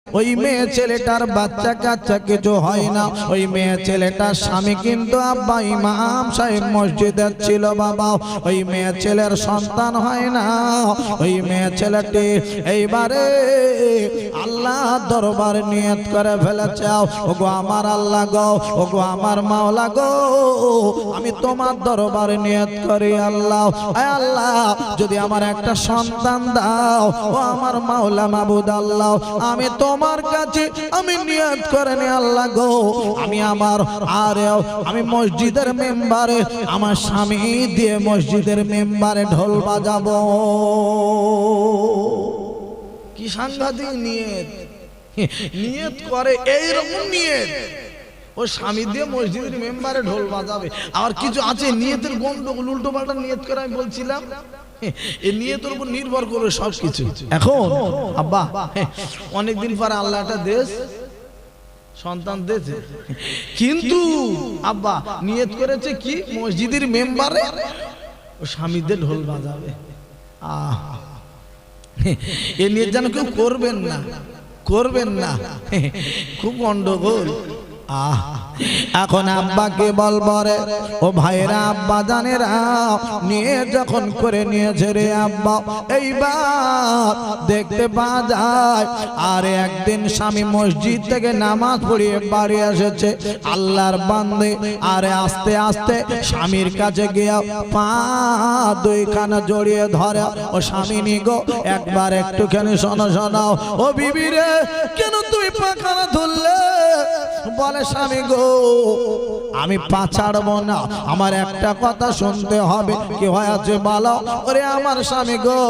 ওই মেয়ে ছেলেটার বাচ্চা কাচ্চা কিছু হয় না। ওই মেয়ে ছেলেটার স্বামী কিন্তু আব্বা ইমাম সাহেব মসজিদের ছিল বাবা। ওই মেয়ে ছেলের সন্তান হয় না। ওই মেয়ে ছেলেটি এইবারে আল্লাহ দরবার নিয়ত করে ফেলেছে, ওগো আমার আল্লাহ গো, ওগো আমার মাওলা গো, আমি তোমার দরবারে নিয়ত করি আল্লাহ, আল্লাহ যদি আমার একটা সন্তান দাও, ও আমার মাওলা মাবুদ আল্লাহ, আমি তোমার কাছে আমি নিয়ত করে নি আল্লাহ গো, আমি মসজিদের মেম্বারে আমার স্বামী দিয়ে মসজিদের মেম্বারে ঢোল বাজাবো। কি সাংঘাতিক নিয়ত, নিয়ত করে এইরকম নিয়ত, ও স্বামী দিয়ে মসজিদের মেম্বারে ঢোল বাজাবে। আর কিছু আছে নিয়তের গন্ডগোল, উল্টো পাল্টা নিয়ত করে, আমি বলছিলাম এই নিয়তের উপর নির্ভর করে সবকিছু। এখন আব্বা অনেকদিন পরে আল্লাহ একটা দেশ সন্তান দিয়েছে, কিন্তু আব্বা নিয়ত করেছে কি মসজিদের মেম্বারে ও স্বামীদের ঢোল বাজাবে। এ নিয়ে যেন কেউ করবেন না, করবেন না, খুব গন্ডগোল। এখন আব্বাকে বলবো রে ও ভাইরা, আব্বা জানেরা নিয়ে যখন করে নিয়েছে রে আব্বা, এইবার দেখতে পাওয়া যায় আর একদিন স্বামী মসজিদ থেকে নামাজ পড়িয়ে বাড়ি এসেছে আল্লাহর বান্দে, আরে আস্তে আস্তে স্বামীর কাছে গিয়ে পা দুইখানা জড়িয়ে ধরে, ও স্বামী নিগো একবার একটুখানি শোনো শোনাও, ও বিবি রে কেন তুমি পাখানা ধরলে? বলে স্বামী গো আমি পা ছাড়বো না, আমার একটা কথা শুনতে হবে। কি হয়েছে বলো? ওরে আমার স্বামী গো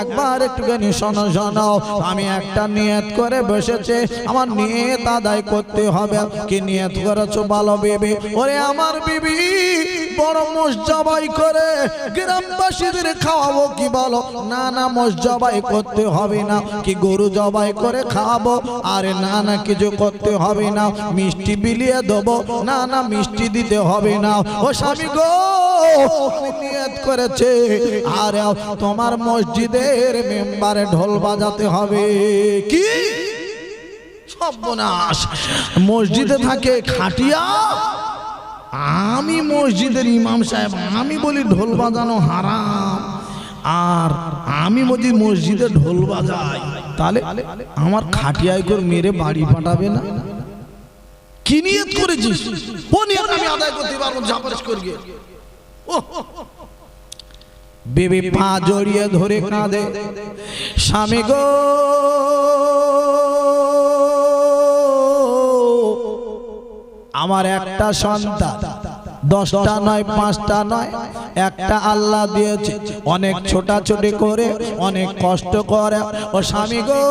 একবার একটুখানি শোনো শোনো, আমি একটা নিয়ত করে বসেছে, আমার নিয়ত আদায় করতে হবে। কি নিয়ত করেছো বলো বিবি? ওরে আমার বিবি বড় মোষ জবাই করে গ্রামবাসীদের খাওয়াবো। কি বলো? না না মোষ জবাই করতে হবে না। কি গরু জবাই করে খাওয়াবো? আরে না না কিছু করতে হবে না, মিষ্টি বিলিয়ে দেবো। না না মিষ্টি দিতে হবে না। ও স্বামী গো আমি নিয়ত করেছে আর তোমার মসজিদের মেম্বারে ঢোল বাজাতে হবে। কি সর্বনাশ, মসজিদে থাকে খাটিয়া, আমি মসজিদের ইমাম সাহেব, আমি বলি ঢোল বাজানো হারাম, আর আমি বলি মসজিদে ঢোল বাজাই, তাহলে আমার খাটিয়ায় করে মেরে বাড়ি পাঠাবে না? কি নিয়ত করেছিস? ও নিয়ত আমি আদায় করতে পারবো, ঝাপাস করে গিয়ে বেবি পা জড়িয়ে ধরে কাঁদে, স্বামী গো আমার একটা সন্তান, 10টা নয় 5টা নয়, একটা আল্লাহ দিয়েছে, অনেক ছোটাছুটি করে অনেক কষ্ট করে। ও স্বামী গো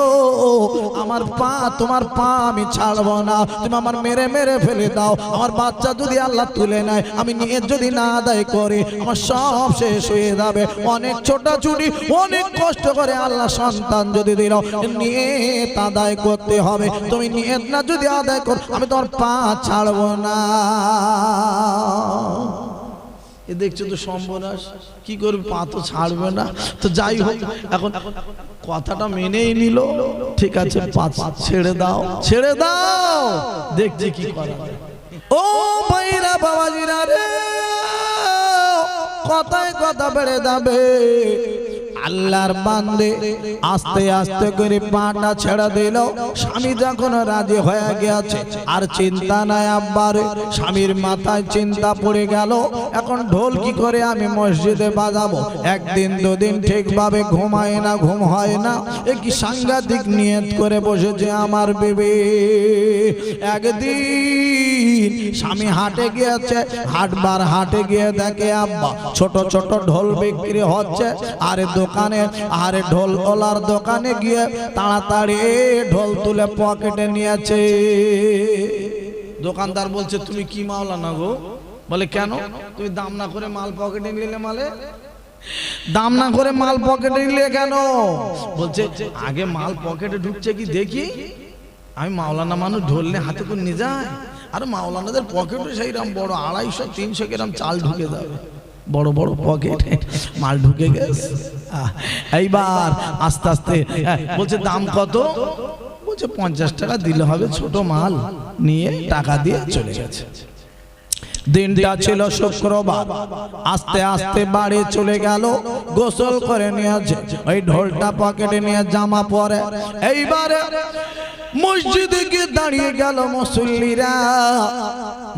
আমার পা, তোমার পা আমি ছাড়বো না, তুমি আমার মেরে মেরে ফেলে দাও, আমার বাচ্চা যদি আল্লাহ তুলে নেয়, আমি নিয়ত যদি না আদায় করি, আমার সব শেষ হয়ে যাবে। অনেক ছোটাছুটি অনেক কষ্ট করে আল্লাহ সন্তান যদি দিল, নিয়ত আদায় করতে হবে। তুমি নিয়ত না যদি আদায় কর, আমি তোমার পা ছাড়বো না। এ দেখছো তো সর্বনাশ, কি করবে, পা তো ছাড়বে না। তো যাই হোক এখন কথাটা মেনেই নিল, ঠিক আছে পা ছেড়ে দাও, ছেড়ে দাও, দেখছি কি করা যায়। ও ভাইরা বাবাজিরা রে, কথায় কথা বেড়ে যাবে। আল্লাহর বান্দে আস্তে আস্তে করে পাটা ছেড়ে দিল। স্বামী যখন রাজি হয়ে গেছে আর চিন্তা নাই আব্বার, স্বামীর মাথায় চিন্তা পড়ে গেল, এখন ঢোল কি করে আমি মসজিদে বাজাবো? একদিন দুদিন ঠিকভাবে ঘুমায় না, ঘুম হয় না, এ কি সাংঘাতিক নিয়ত করে বসেছে আমার বিবি। একদিন স্বামী হাটে গিয়েছে, হাটবার হাটে গিয়ে দেখে আব্বা ছোট ছোট ঢোল বিক্রি হচ্ছে, আরে দোকানে, আরে ঢোল ওলার দোকানে গিয়ে তাড়াতাড়ি ঢোল তুলে পকেটে নিয়েছে। দোকানদার বলছে তুমি কি মাওলানা গো? বলে কেন? তুমি দাম না করে মাল পকেটে নিলে? মালে দাম না করে মাল পকেটে নিলে কেন? বলছে আগে মাল পকেটে ঢুকছে কি দেখি, আমি মাওলানা মানুষ, ঢোল নিয়ে হাতে করে নিয়ে যায়, আর মাওলানাদের পকেটে সেইরকম বড় 250-300 গ্রাম চাল ঢুকে যাবে, বড় বড় পকেট মাল ঢুকে গেছে। এইবার আস্তে আস্তে বলছে দাম কত? বলছে 50 টাকা দিলে হবে, ছোট মাল নিয়ে টাকা দিয়ে চলে গেছে। দিনটা ছিল শুক্রবার, আস্তে আস্তে বাড়ি চলে গেল, গোসল করে নিয়েছে, ওই ঢোলটা পকেটে নিয়ে জামা পরে এইবারে মসজিদে গিয়ে দাঁড়িয়ে গেল। মুসল্লিরা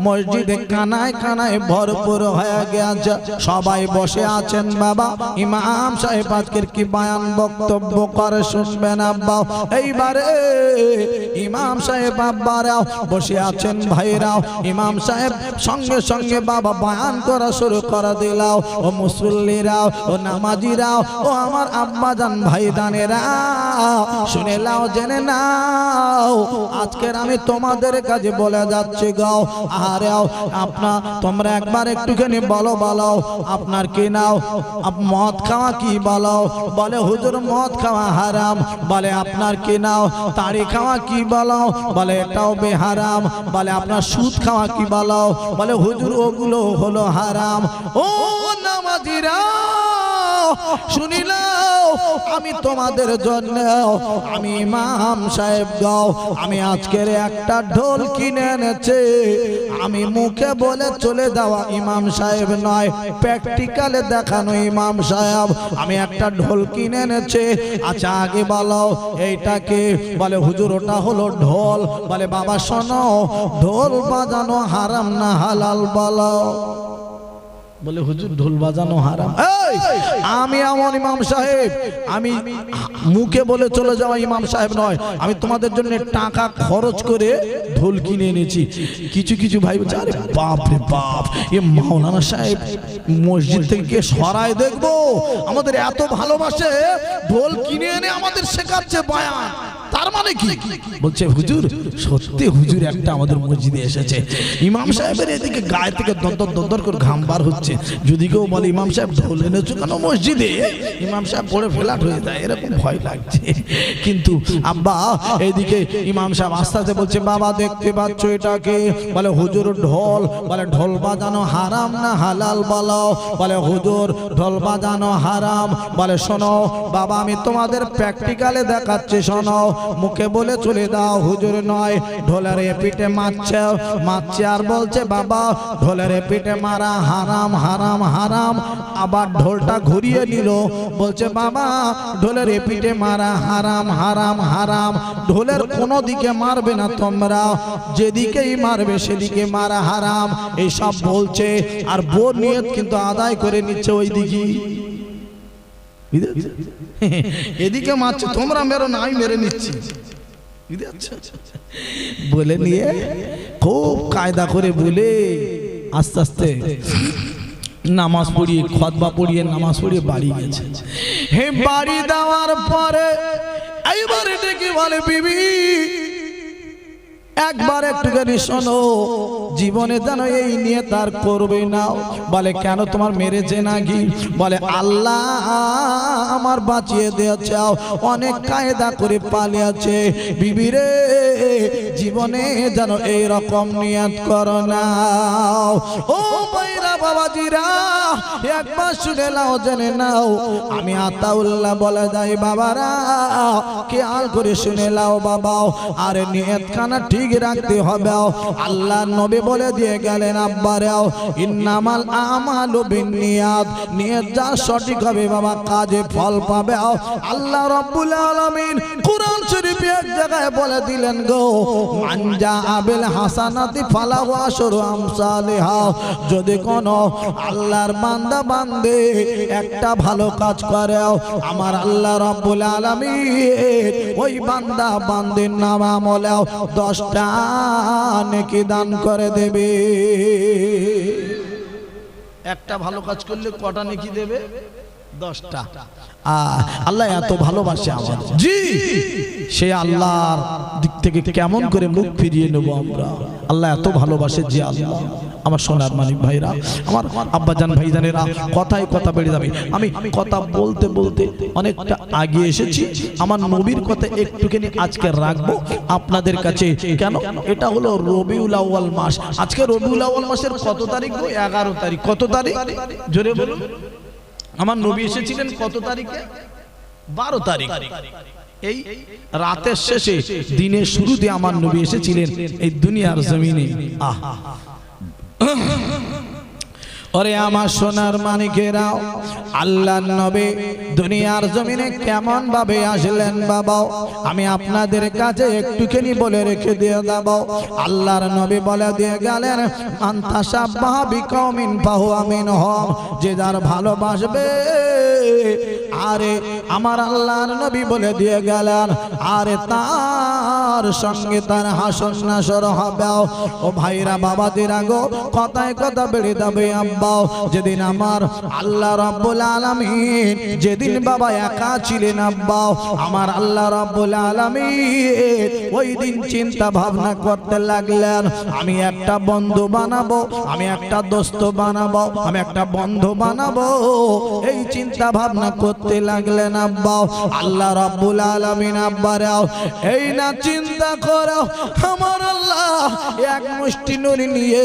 মসজিদে কানায় কানায় ভরপুর হয়ে গেছে, সবাই বসে আছেন। বাবা ইমাম সাহেব আজকের কি বয়ান বক্তব্য করে শুনবেন আব্বা। এইবারে ইমাম সাহেব আব্বারাও বসে আছেন, ভাইরাও। ইমাম সাহেব সঙ্গে সঙ্গে বাবা বয়ান করা শুরু করে দিলাও। ও মুসল্লিরাও, ও নামাজিরাও, ও আমার আব্বা জান ভাইদানেরা, শুনে লাও, জেনে নাও, আজকের আমি তোমাদের কাছে বলে যাচ্ছি গাও। আরে আপনার তোমরা একবার একটুখানি বলো, আপনার কি নাও? মদ খাওয়া কি বলো? বলে হুজুর মদ খাওয়া হারাম। বলে আপনার কি নাও? তাড়ি খাওয়া কি বলো? বলে এটাও বেহারাম। বলে আপনার সুদ খাওয়া কি বলো? বলে হুজুর ওগুলো হলো হারাম। ও নামাজিরা শুনিলাও, আমি তোমাদের জন্য আমি ইমাম সাহেব গাও, আমি আজকের একটা ঢোল কিনে এনেছি। আমি মুখে বলে চলে দেওয়া ইমাম সাহেব নয়, প্র্যাকটিক্যালে দেখানো ইমাম সাহেব। আমি একটা ঢোল কিনে এনেছি। আচ্ছা আগে বলো এইটাকে? বলে হুজুর ওটা হলো ঢোল। বলে বাবা শোনো, ঢোল বাজানো হারাম না হালাল বলো? বলে হুজুর ঢোল বাজানো হারাম। আমি এমন ইমাম সাহেব, আমি মুখে বলে চলে যাওয়া ইমাম সাহেব নয়, আমি তোমাদের জন্য টাকা খরচ করে ঢোল কিনে এনেছি। কিছু কিছু ভাই বলছে আরে বাপ রে বাপ, এ মাওলানা সাহেব মসজিদ থেকে সরাই দেখবো, আমাদের এত ভালোবাসে, ঢোল কিনে এনে আমাদের শেখাচ্ছে বয়ান। তার মানে কি? বলছে হুজুর সত্যি হুজুর একটা আমাদের মসজিদে এসেছে। ইমাম সাহেবের এদিকে গায়ে থেকে দরদর দরদর করে ঘাম বার হচ্ছে। যদি কেউ বলে ইমাম সাহেব ঢোল এনেছো কেন মসজিদে, ইমাম সাহেব পড়ে ফ্ল্যাট হয়ে যায়, এরকম ভয় লাগছে। কিন্তু আব্বা এইদিকে ইমাম সাহেব আস্তে আস্তে বলছে বাবা দেখতে পাচ্ছ এটাকে? বলে হুজুর ঢোল। বলে ঢোল বাজানো হারাম না হালাল বলো? বলে হুজুর ঢোল বাজানো হারাম। বলে শোনো বাবা আমি তোমাদের প্র্যাকটিক্যালে দেখাচ্ছি, শোনো। মুখে বলে চলে দাও হুজুর নয়, ঢোলের পিঠে মারছে আর বলছে বাবা ঢোলের পিঠে মারা হারাম হারাম হারাম। আবার ঢোলটা ঘুরিয়ে নিল, বলছে বাবা ঢোলের পিঠে মারা হারাম হারাম হারাম। ঢোলের কোনো দিকে মারবে না তোমরা, যেদিকেই মারবে সেদিকে মারা হারাম। এইসব বলছে আর বোর নিয়ত কিন্তু আদায় করে নিচ্ছে ওই দিকে। এদিকে মারছে, তোমরা মেরো না, আমি মেরে নিচ্ছি বলে নিয়ে খুব কায়দা করে বলে আস্তে আস্তে নামাজ পড়িয়ে খুতবা পড়িয়ে নামাজ পড়িয়ে বাড়ি গেছে। হে বাড়ি দেওয়ার পরে এইবারে ডেকে বলে বিবি একবার একটুখানি শোনো, জীবনে যেন এই নিয়ে তার করবে না। বলে কেন, তোমার মেরেছে নাকি? বলে আল্লাহ আমার বাঁচিয়ে দিয়েছে, অনেক কায়দা করে পালিয়েছে। বিবি রে জীবনে যেন এই রকম নিয়ত করো না। ও ভাইরা বাবাজিরা একবার শুনে নাও, জেনে নাও, আমি আতাউল্লাহ বলে যাই বাবারা, খেয়াল করে শুনে নাও বাবা। আর নিয়ত খানা ঠিক রাখতে হবে। আল্লাহ নবী বলে দিয়ে গেলেন আব্বারাও ইন্নামাল আমালু বিন্নিয়াত, নিয়ত যা সঠিক হবে বাবা কাজে ফল পাবে। আল্লাহ রাব্বুল আলামিন কুরআন শরীফে এক জায়গায় বলে দিলেন গো মানজা আবিল হাসানাতি ফালাহু আশরু আমসালিহা, যদি কোন আল্লাহর বান্দা বান্দে একটা ভালো কাজ করে আমার আল্লাহ রাব্বুল আলামিন ওই বান্দা বান্দির নাম আমলে 10টা নেকি দান করে দেবে। একটা ভালো কাজ করলে কটা নেকি দেবে? 10টা। আল্লাহ এত ভালোবাসে আমার, জি সে আল্লাহর দিক থেকে কেমন করে মুখ ফিরিয়ে নেব আমরা? আল্লাহ এত ভালোবাসে যে আল্লাহ। আমার সোনার মানিক ভাইরা, আমার আব্বাজান ভাইজানেরা, কথায় কথা বেড়ে যাবে। আমি কথা বলতে বলতে অনেকটা আগে এসেছি। আমার নবীর কথা একটুখানি আজকে রাখবো আপনাদের কাছে। কেন? এটা হলো রবিউল আউয়াল মাস। আজকে রবিউল আউয়াল মাসের কত তারিখ? 11 তারিখ। কত তারিখ জোরে বলুন? আমার নবী এসেছিলেন কত তারিখে? 12 তারিখ। এই রাতের শেষে দিনের শুরুতে আমার নবী এসেছিলেন এই দুনিয়ার জমিনে। ওরে আমার সোনার মানিকেরা, আল্লাহর নবী দুনিয়ার জমিনে কেমন ভাবে আসলেন বাবা, আমি আপনাদের কাছে একটুখানি বলে রেখে দিয়ে দেব। আল্লাহর নবী বলে দিয়ে গেলেন, আনতাসাব্বাহা বিকওমিন ফাহুয়া মিনহুম, যে যার ভালোবাসবে। আরে আমার আল্লাহর নবী বলে দিয়ে গেলেন, আরে তার সঙ্গে তার হাসর নাসর হবে। ও ভাইরা বাবাদিরা গো, কথায় কথা বেড়ে যাবে আব্বা। যেদিন আমার আল্লাহ রাব্বুল আলামিন, যেদিন বাবা একা ছিলেন আব্বা, আমার আল্লাহ রাব্বুল আলামিন ওই দিন চিন্তা ভাবনা করতে লাগলেন, আমি একটা বন্ধু বানাবো, আমি একটা দোস্ত বানাবো, আমি একটা বন্ধু বানাবো। এই চিন্তা ভাবনা করতে লাগলেন আব্বা। আল্লাহ রাব্বুল আলামিন আব্বারাও এই না চিন্তা করো, আমার আল্লাহ এক মুষ্টি নূর নিয়ে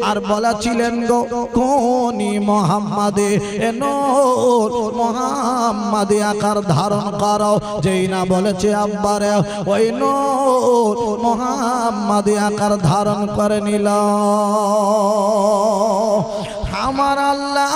আর বলা ছিলেন গো, কোনি মুহাম্মাদে এ নূর মুহাম্মাদে আকার ধারণ করো। যেই না বলেছে আব্বারে, ওই নূর মুহাম্মাদে আকার ধারণ করে নিল। আমার আল্লাহ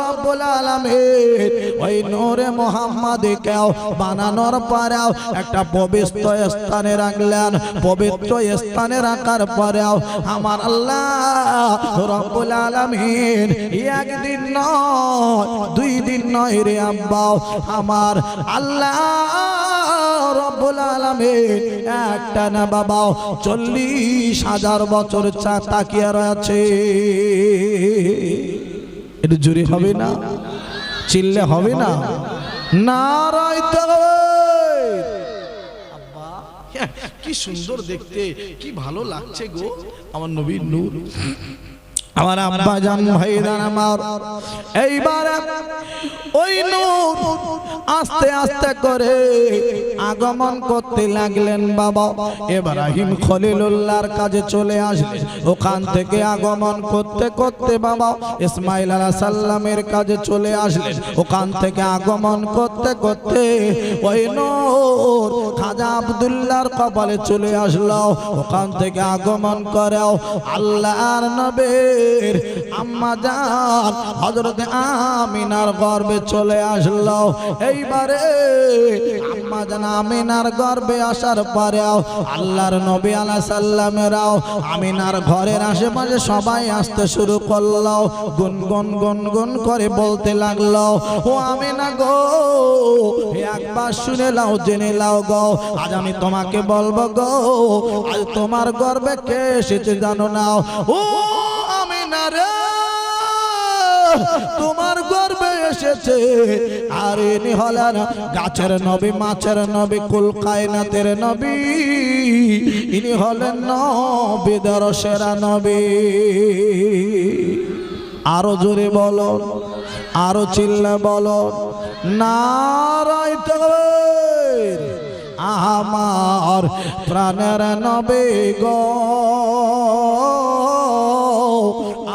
রব্বুল আলামিন ওই নূরে মুহাম্মাদকে বানানোর পরেও একটা পবিত্র স্থানে রাখলেন। পবিত্র স্থানে রাখার পরেও আমার আল্লাহ রব্বুল আলামিন একদিন নয়, দুই দিন নয় রে আব্বা, আমার আল্লাহ রব্বুল আলামিন একটা না বাবা 40,000 বছর তাকিয়ে রয়েছে। এটা জোরে হবে না, চিল্লে হবে না, নারায়ে তাকবীর। আব্বা কি সুন্দর দেখতে, কি ভালো লাগছে গো আমার নবীর নূর। আমার আব্বা জান ভাইজান আমার, এইবার ওই নূর আস্তে আস্তে করে আগমন করতে লাগলেন বাবা। ইব্রাহিম খলিলুল্লাহর কাছে চলে আসলেন, ওখান থেকে আগমন করতে করতে বাবা ইসমাইল আলাইহিস সালামের কাছে চলে আসলেন, ওখান থেকে আগমন করতে করতে ওই নূর খাজা আব্দুল্লাহর কপালে চলে আসলো, ওখান থেকে আগমন করেও আল্লাহর নবী আম্মা জান হযরত আমিনার গর্ভে চলে আসলো। এইবারে আম্মা জান আমিনার গর্ভে আসার পরেও আল্লাহর নবী আলাইহিস সালামেরাও আমিনার ঘরের আশেপাশে সবাই আসতে শুরু করলো, গুনগুন গুনগুন করে বলতে লাগলো, ও আমিনা গো, একবার শুনে লাও, জেনে লাও গো, আজ আমি তোমাকে বলবো গো, আজ তোমার গর্ভে কে এসেছে জানো না? ও তোমার গর্ভে এসেছে আর ইনি হলেন গাছের নবী, মাছের নবী, কুল কায়নাতের নবী, ইনি হলেন নবীদের সেরা নবী। আরো জোরে বলো, আরো চিল্লা বলো, নারায়ে তাকবীর। আমার প্রাণের নবী গো,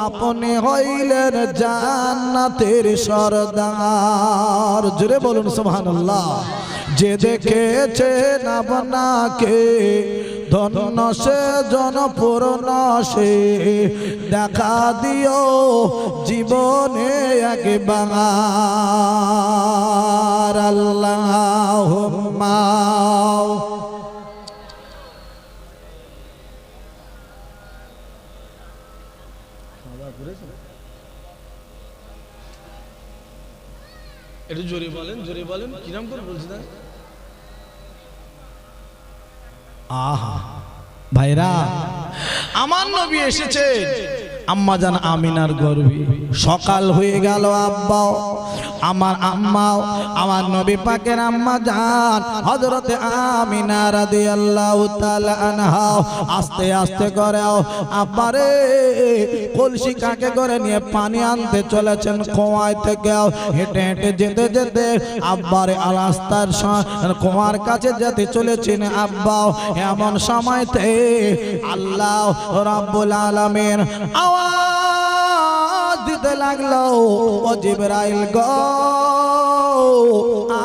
আপনি হইলেন জান্নাতের সরদার। জোরে বলুন সুবহানাল্লাহ। যে দেখেছেন আপনাকে ধন্য সে জনপূর্ণ সে, দেখা দিও জীবনে একবার। আল্লাহুম্মা একটু জোরে বলেন, জোরে বলেন, কিরাম করে বলছেন? আহা ভাইরা, আমার নবী এসেছে আম্মা জান আমিনার গর্ভে। সকাল হয়ে গেল আব্বা, আমার আম্মাও, আমার নবী পাকের আম্মা জান হযরত আমিনা রাদিয়াল্লাহু তাআলা আনহা আস্তে আস্তে করে আব্বারে কলসি কাকে করে নিয়ে পানি আনতে চলেছেন কুয়ায় থেকে। হেঁটে হেঁটে যেতে যেতে আব্বারে রাস্তার কুয়ার কাছে যেতে চলেছেন আব্বা। এমন সময়তে আল্লাহ রাব্বুল আলামিন আওয়াজ দিতে লাগলো, ও জিবরাইল গো,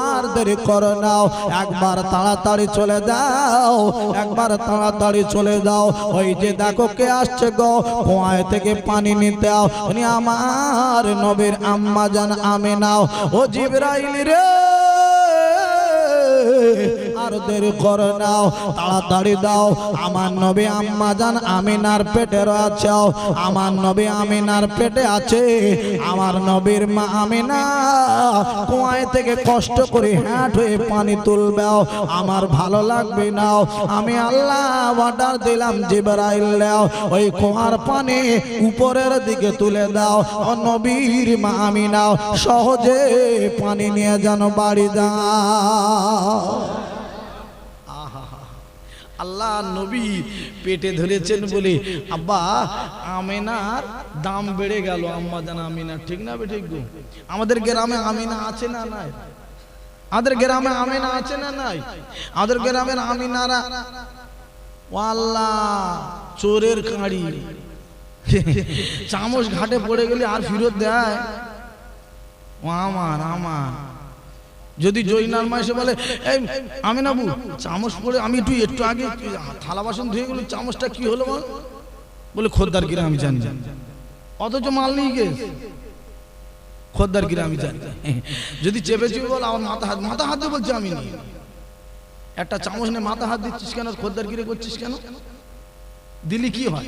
আর দেরি করো নাও, একবার তাড়াতাড়ি চলে যাও, একবার তাড়াতাড়ি চলে যাও। ওই যে দেখো কে আসছে গো, কুয়ায় থেকে পানি নিতে আও, উনি আমার নবীর আম্মা জান আমিনা। ও জিবরাইল রে, আর দেরি করো নাও, তাড়াতাড়ি দাও। আমার নবী আম্মা জান আমিনার পেটে রয়েছে, আমার নবী আমিনার পেটে আছে। আমার নবীর মা আমিনা কুয়ায় থেকে কষ্ট করে হাঁট হয়ে পানি তুলবে, আমার ভালো লাগবে না। আমি আল্লাহ অর্ডার দিলাম জিবরাইল দাও, ওই কুয়ার পানি উপরের দিকে তুলে দাও। ও নবীর মা আমিনা সহজে পানি নিয়ে যেন বাড়ি যাও। আল্লাহ নবী পেটে ধরেছেন বলে আব্বা আমিনার দাম বেড়ে গেল। আম্মা জান আমিনা, ঠিক না ঠিক গো? আমাদের গ্রামে আমিনা আছে না নাই? আমাদের গ্রামে আমিনা আছে না নাই? আমাদের গ্রামের আমিনারা আল্লাহ চোরের কাঁড়ি, চামচ ঘাটে পড়ে গেলে আর ফিরত দেয়। ও আমার আমার যদি জয়নার মা এসে বলে এই আমিনাবু চামচ পড়ে, আমি একটু আগে থালা বাসন ধুয়ে গেল, চামচটা কি হলো বলে খোদ্দার কিনা আমি জানি, অথচ মাল নিয়ে গেছে খোদ্দার কিনা আমি জানি। যদি চেপে চেপে বল আমার মাথা হাত দিয়ে বলছে আমি নিয়ে, একটা চামচ নিয়ে মাথা হাত দিচ্ছিস কেন, খোদ্দার কিরে করছিস কেন, দিলি কি হয়?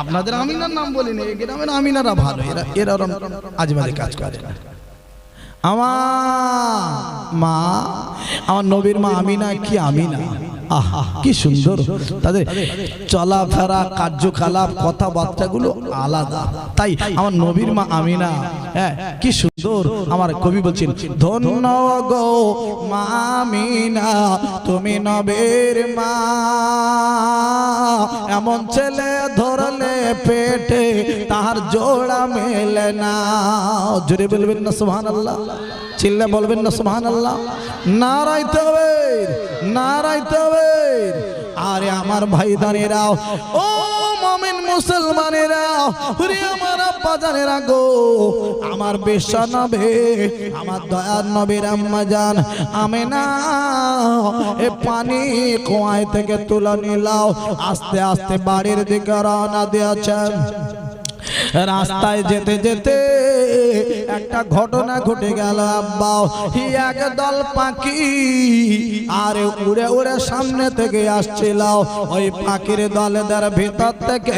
আপনাদের আমিনার নাম বলিনি, গ্রামের আমিনারা ভালো, এরা আজবাজে কাজ করে। আমার মা, আমার নবীর মা আমিনা, কি আমিনা, আহা কি সুন্দর, তাদের চলাফেরা কার্যকলাপ কথাবার্তাগুলো আলাদা। তাই আমার নবীর মা আমিনা, হ্যাঁ কি সুন্দর। আমার কবি বলছেন ধন্য গো মা আমিনা তুমি নবীর মা, এমন ছেলে ধরলে পেটে তার জোড়া মেলে না। জোরে বলবেন না সুবহানাল্লাহ, চিল্লে বলবেন না সুবহানাল্লাহ, নারায়ে তাকবীর, নারায়ে তাকবীর। আরে আমার ভাইদানেরাও, ও মুমিন মুসলমানেরাও, ওরে আমার আব্বা জানেরা গো, আমার বিশ্ব নবী, আমার দয়ার নবীর আম্মা জান আমিনা এ পানি কুয়ায় থেকে তুলে নিলাও, আস্তে আস্তে বাড়ির দিকে রওনা দিয়েছেন। রাস্তায় যেতে যেতে একটা ঘটনা ঘটে গেল আব্বা, এক দল পাখি আরে উড়ে উড়ে সামনে থেকে আসছিল। ওই পাখির দলের ভিতর থেকে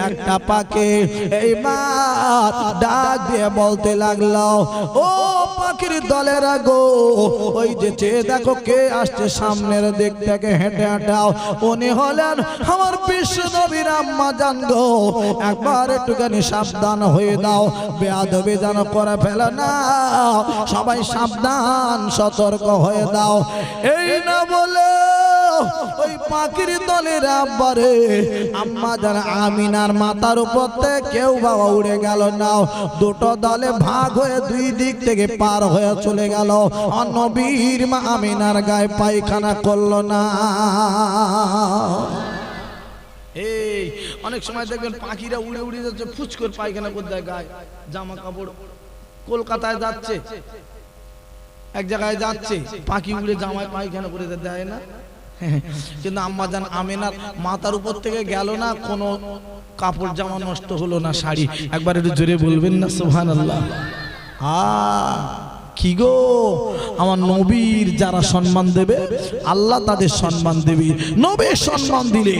একটা পাখি এইবার ডাক দিয়ে বলতে লাগলো, ও পাখির দলের গো, ওই যে চেয়ে দেখো কে আসছে সামনের দিক থেকে হেঁটে হেঁটাও, উনি হলেন আমার বিশ্ব নবীর আম্মা জান গো, একবার একটুখানি সাবধান হয়ে দাও, বেয়াদবি যেন করে ফেলে না, সবাই সাবধান সতর্ক হয়ে দাও। এই না বলে ওই পাখির দলের আব্বারে আম্মা জান আমিনার মাথার উপর থেকে কেউ বাবা উড়ে গেল না, দুটো দলে ভাগ হয়ে দুই দিক থেকে পার হয়ে চলে গেল। নবীর মা আমিনার গায়ে পায়খানা করলো না। এই অনেক সময় দেখবেন পাখিরা উড়ে উড়ে যাচ্ছে, ফুচ করে পায়খানা করে দেয় গায়ে, জামা কাপড়। কলকাতায় যাচ্ছে, এক জায়গায় যাচ্ছে, পাখি উড়ে জামায় পায়খানা করে দেয় না, কিন্তু আম্মা জান আমিনার মাথার উপর থেকে গেল না, কোনো কাপড় জামা নষ্ট হলো না, শাড়ি। একবার একটু জোরে বলবেন না সুবহানাল্লাহ। কি গো, আমার নবীর যারা সম্মান দেবে আল্লাহ তাদের সম্মান দেবে। নবীর সম্মান দিলে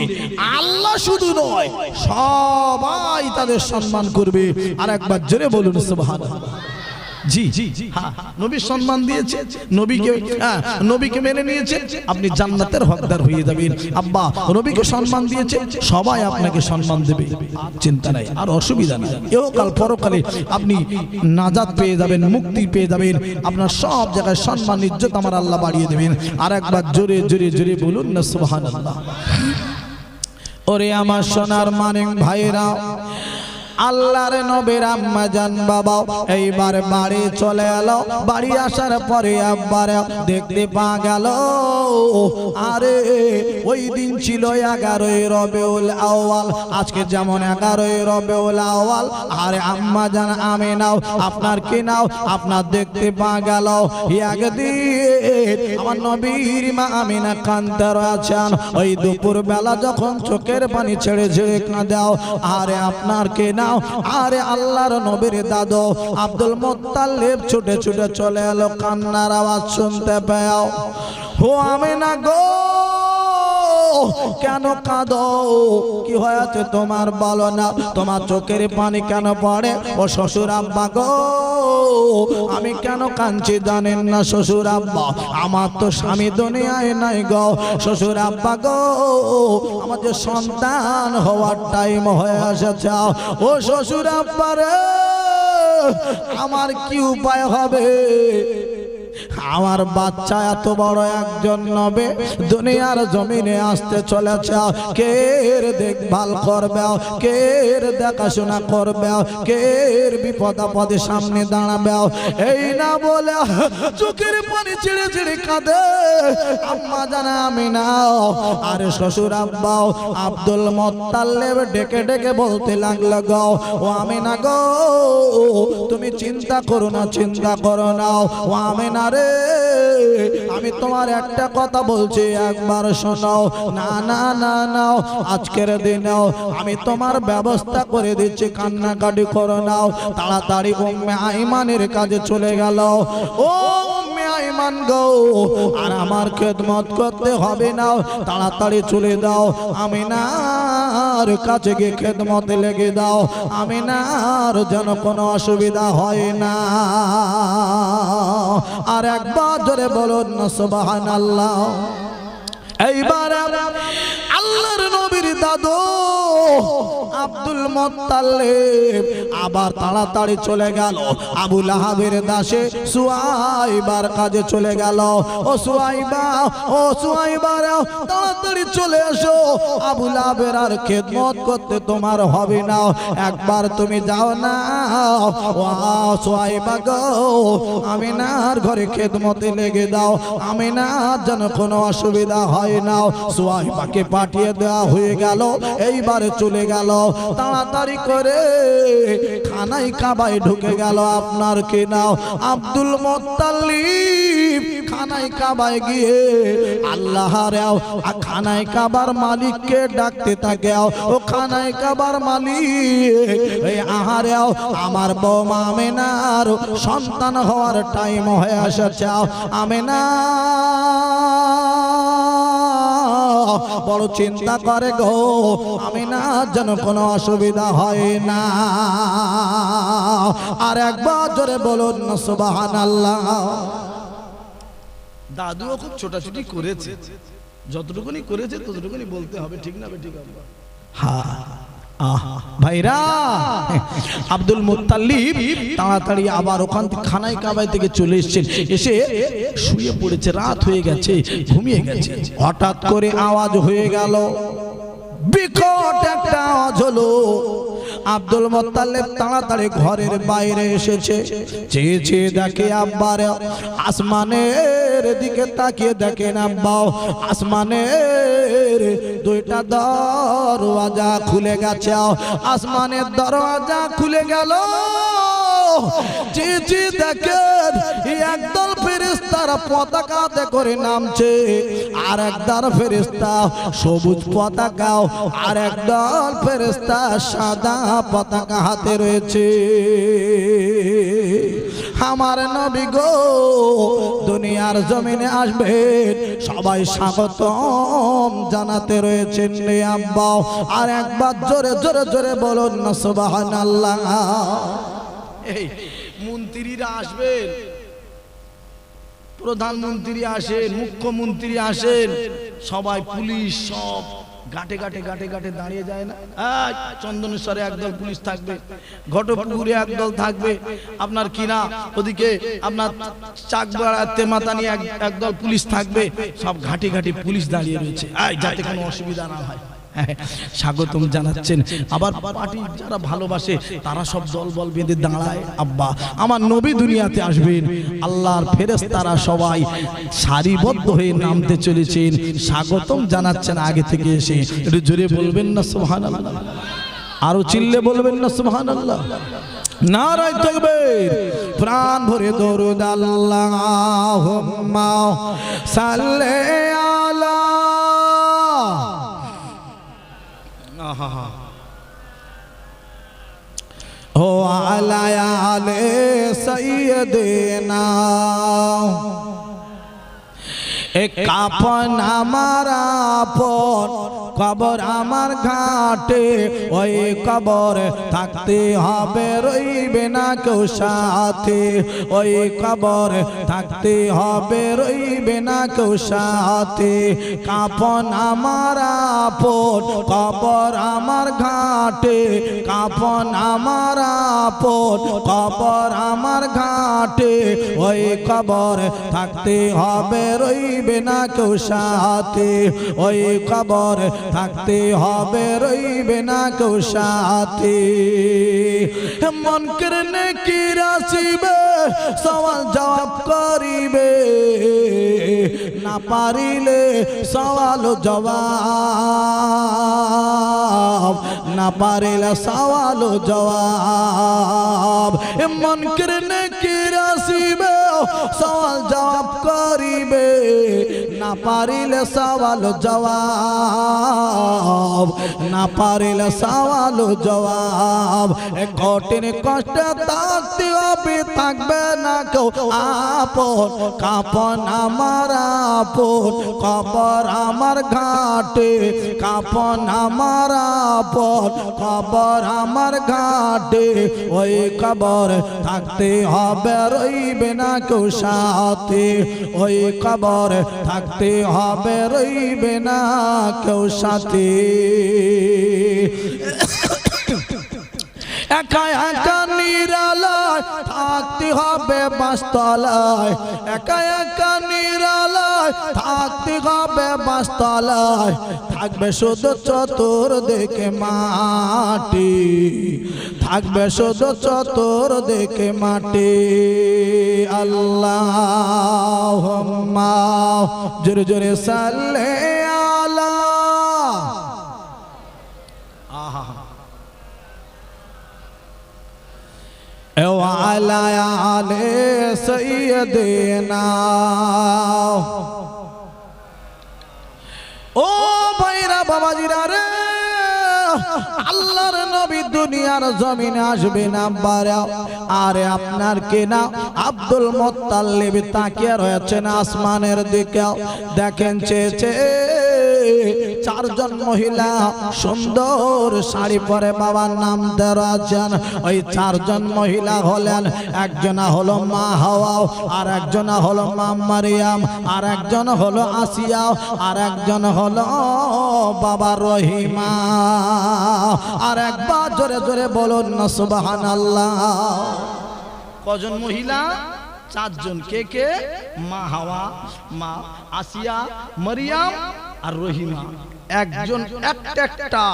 আল্লাহ শুধু নয় সবাই তাদের সম্মান করবে। আর একবার জোরে বলুন সুবহানাল্লাহ। জি হ্যাঁ, নবীর সম্মান দিয়েছে, নবীকে মেনে নিয়েছে, আপনি জান্নাতের হকদার হয়ে যাবেন। আব্বা নবীকে সম্মান দিয়েছে, সবাই আপনাকে সম্মান দেবে, চিন্তা নাই, আর অসুবিধা নাই। ইহকাল পরকালে আপনি নাজাত পেয়ে যাবেন, মুক্তি পেয়ে যাবেন, আপনার সব জায়গায় সম্মান ইজ্জত আমার আল্লাহ বাড়িয়ে দেবেন। আর একবার জোরে জোরে জোরে বলুন না সুবহানাল্লাহ। ওরে আমার সোনার মানিক ভাইরা, আল্লাহর নবীর আম্মা জান বাবা এইবার বাড়ি চলে এলো। বাড়ি আসার পরে আব্বার দেখতে পা গেল, আরে ওই দিন ছিল 11ই রবিউল আউয়াল। আজকে যেমন 11ই রবিউল আউয়াল, আরে আম্মা জান আমিনাও আপনার কি নাও আপনার দেখতে পা গেল একদিন আমার নবীর মা আমিনা কাঁদতে রয়েছেন। ওই দুপুর বেলা যখন চোখের পানি ছেড়ে ছেড়ে কাঁদাও, আরে আপনার কে নাও আরে আল্লাহর নবীর দাদু আব্দুল মুত্তালিব ছুটে ছুটে চলে এলো কান্নার আওয়াজ শুনতে পেও। ও আমিনা গো কেন কাঁদো, কি হয়েছে তোমার বলো না, তোমার চোখের পানি কেন পড়ে? ও শ্বশুর আব্বা গো আমি কেন কাঁদছি জানেন না শ্বশুর আব্বা, আমার তো স্বামী দুনিয়ায় নাই গো শ্বশুর আব্বা গো, আমার যে সন্তান হওয়ার টাইম হয়ে এসেছে। ও শ্বশুর আব্বা রে আমার কি উপায় হবে, আমার বাচ্চা এত বড় একজন নবে দুনিয়ার জমিনে আসতে চলেছে, কে দেখভাল করবে, কে দেখাশোনা করবে, কে বিপদ আপদে সামনে দাঁড়াবে? এই না বলে চোখের পানি ছেড়ে ছেড়ে কাঁদে আম্মা জানা আমিনা। আরে শ্বশুর আব্বা আব্দুল মুত্তালিব ডেকে ডেকে বলতে লাগলো গো ও আমিনা গো তুমি চিন্তা করো না, চিন্তা করো না ও আমিনা রে, আমি তোমার একটা কথা বলছি একবার শোনাও। না না না নাও আজকের দিনেও আমি তোমার ব্যবস্থা করে দিচ্ছি, কান্নাকাটি করো নাও। তাড়াতাড়ি উম্মে আইমানের কাছে চলে গেল। ও উম্মে আইমান গো আর আমার খেদমত করতে হবে না, তাড়াতাড়ি চলে দাও আমিনার কাছে গিয়ে খেদমতে লেগে দাও, আমিনার যেন কোনো অসুবিধা হয় না। আর একবার জোরে বলুন না সুবহানাল্লাহ। এইবার আল্লাহর নবীর দাদু আব্দুল মুত্তালিব আবার তাড়াতাড়ি চলে গেল আবু লাহাবের দাসে সুয়াইবার কাজে চলে গেল। ও সুয়াইবা, ও সুয়াইবা তাড়াতাড়ি চলে এসো, আবু লাহাবের আর খেদমত করতে তোমার হবে না, একবার তুমি যাও না। ও সুয়াইবা গো আমিনার ঘরে খেদমতে লেগে দাও, আমিনার যেন কোনো অসুবিধা হয় না। সুয়াইবাকে পাঠিয়ে দেওয়া হয়ে গেল। এইবারে চলে গেল তাড়াতাড়ি করে খানাই কাবায় ঢুকে গেল আপনার কে নাও আব্দুল মুত্তালিব। খানাই কাবায় গিয়ে আল্লাহর খানাই কাবার মালিককে ডাকতে থাকে, ও খানাই কাবার মালিক এই আহারে আমার বৌমা আমিনার সন্তান হওয়ার টাইম হয়ে এসেছে, আমিনা বড় চিন্তা করে গো আমিনা যেন কোনো অসুবিধা হয় না। আর একবার জোরে বলুন না সুবহানাল্লাহ। দাদুও খুব ছোটাছুটি করেছে, যতটুকুনি করেছে ততটুকুনি বলতে হবে, ঠিক না ঠিক আছে? হ্যাঁ ভাইরা আব্দুল মুত্তালিব তাড়াতাড়ি আবার ওখান থেকে খানাই কাবাই থেকে চলে এসেছেন, এসে শুয়ে পড়েছে, রাত হয়ে গেছে, ঘুমিয়ে গেছে। হঠাৎ করে আওয়াজ হয়ে গেল, বিকট একটা আওয়াজ হলো। আব্দুল মুত্তালিব তাড়াতাড়ি ঘরের বাইরে এসেছে, চেয়ে চেয়ে দেখে আব্বার আসমানের দিকে তাকিয়ে দেখেন আব্বা আসমানের দুইটা দরওয়াজা খুলে গেছে, আসমানের দরওয়াজা খুলে গেল। চেয়ে চেয়ে দেখেন একদল ফেরেশতারা পতাকাতে করে নামছে, আর একদল ফেরেশতা সবুজ পতাকা, আর একদল ফেরেশতা সাদা পতাকা হাতে রয়েছে। আমার নবী গো দুনিয়ার জমিনে আসবেন, সবাই স্বাগতম জানাতে রয়েছেন রে আব্বা। আর একবার জোরে জোরে জোরে বলুন না সুবহানাল্লাহ। এই মন্ত্রীরা আসবেন, প্রধানমন্ত্রী আসেন, মুখ্যমন্ত্রী আসেন, সবাই পুলিশ সব ঘাটে ঘাটে ঘাটে ঘাটে দাঁড়িয়ে যায় না? চন্দনেশ্বরে একদল পুলিশ থাকবে, ঘটপুকুরে একদল থাকবে, আপনার কিনা ওদিকে আপনার চাকবাড়া তেমাতা নিয়ে একদল পুলিশ থাকবে, সব ঘাটে ঘাটে পুলিশ দাঁড়িয়ে রয়েছে যাতে কোনো অসুবিধা না হয়। স্বাগতম জানাচ্ছেন। আবার পার্টি যারা ভালোবাসে তারা সব দল বল বেঁধে দাঁড়ায়। আব্বা আমার নবী দুনিয়াতে আসবেন, আল্লাহর ফেরেশতারা সবাই সারিবদ্ধ হয়ে নামতে চলেছেন, স্বাগতম জানাচ্ছেন আগে থেকে এসে। একটু জোরে বলবেন না সুবহানাল্লাহ? আরো চিল্লে বলবেন না সুবহানাল্লাহ? নারায়ে তাকবীর। প্রাণ ভরে দরুদ আল্লাহুম্মা সাল্লি আলা ও আলা আলে সাইয়্যিদিনা। এক কাফন আমার আপন, কবর আমার ঘাটে, ওই কবর থাকতে হবে রইবে না কেউ সাথে, ওই কবর থাকতে হবে রইবে না কেউ সাথে। কাফন আমার আপন, কবর আমার ঘাটে, কাফন আমার আপন, কবর আমার ঘাটে, ওই কবর থাকতে হবে রইবে না কেউ সাথে, ওই কবর থাকতে হবে রইবে না কেউ সাথে। মন করনে কি রাসিবে সওয়াল জবাব করিবে, না পারিলে সওয়াল জবাব, না পারিলে সওয়াল জবাব। মন করনে কি রাসিবে সওয়াল জবাব করিবে, না পারিলে সওয়াল জবাব, না পারিলে সওয়াল জবাব। কঠিন কষ্ট থাকতে হবে, থাকবে না কেউ আপন, কাফন আমার আপন, কবর আমার ঘাটে, কাফন আমার আপন, কবর আমার ঘাটে, ওই কবর থাকতে হবে রইবে না কেউ সাথে, ওই কবর থাকতে হবে রইবে না কেউ সাথে। একা একা নিরালায় থাকতে হবে বাসতলায়, একা একা নিরালায় থাকতে হবে বাসতলায়, থাকবে শুধু চতুর্দিকে মাটি, থাকবে শুধু চতুর্দিকে মাটি। আল্লাহুম্মা জোরে জোরে সাল্লি আলা। আহা ওয়ালা আলে সাইয়্যিদিনা। ও ভাইরা বাবাজিরা রে, আল্লাহর নবী দুনিয়ার জমিনে আসবেন আব্বারা। আরে আপনার কেনা আব্দুল মুত্তালিব তাকিয়ে রয়েছেন আসমানের দিকে, দেখেন চেয়েছে চারজন মহিলা সুন্দর শাড়ি পরে বাবার নাম দেওয়াছেন। ওই চারজন মহিলা হলেন, একজনা হলো মা হাওয়া, আর একজনা হলো মা মারিয়াম, আর একজন হলো আসিয়া, আর একজন হলো বাবা রহিমা। আর একবার জোরে জোরে বলুন না সুবহানাল্লাহ। কজন মহিলা? চারজন। কে কে? মা হাওয়া, মা আসিয়া, মারিয়াম আর রহিমা। একজন একটা একটা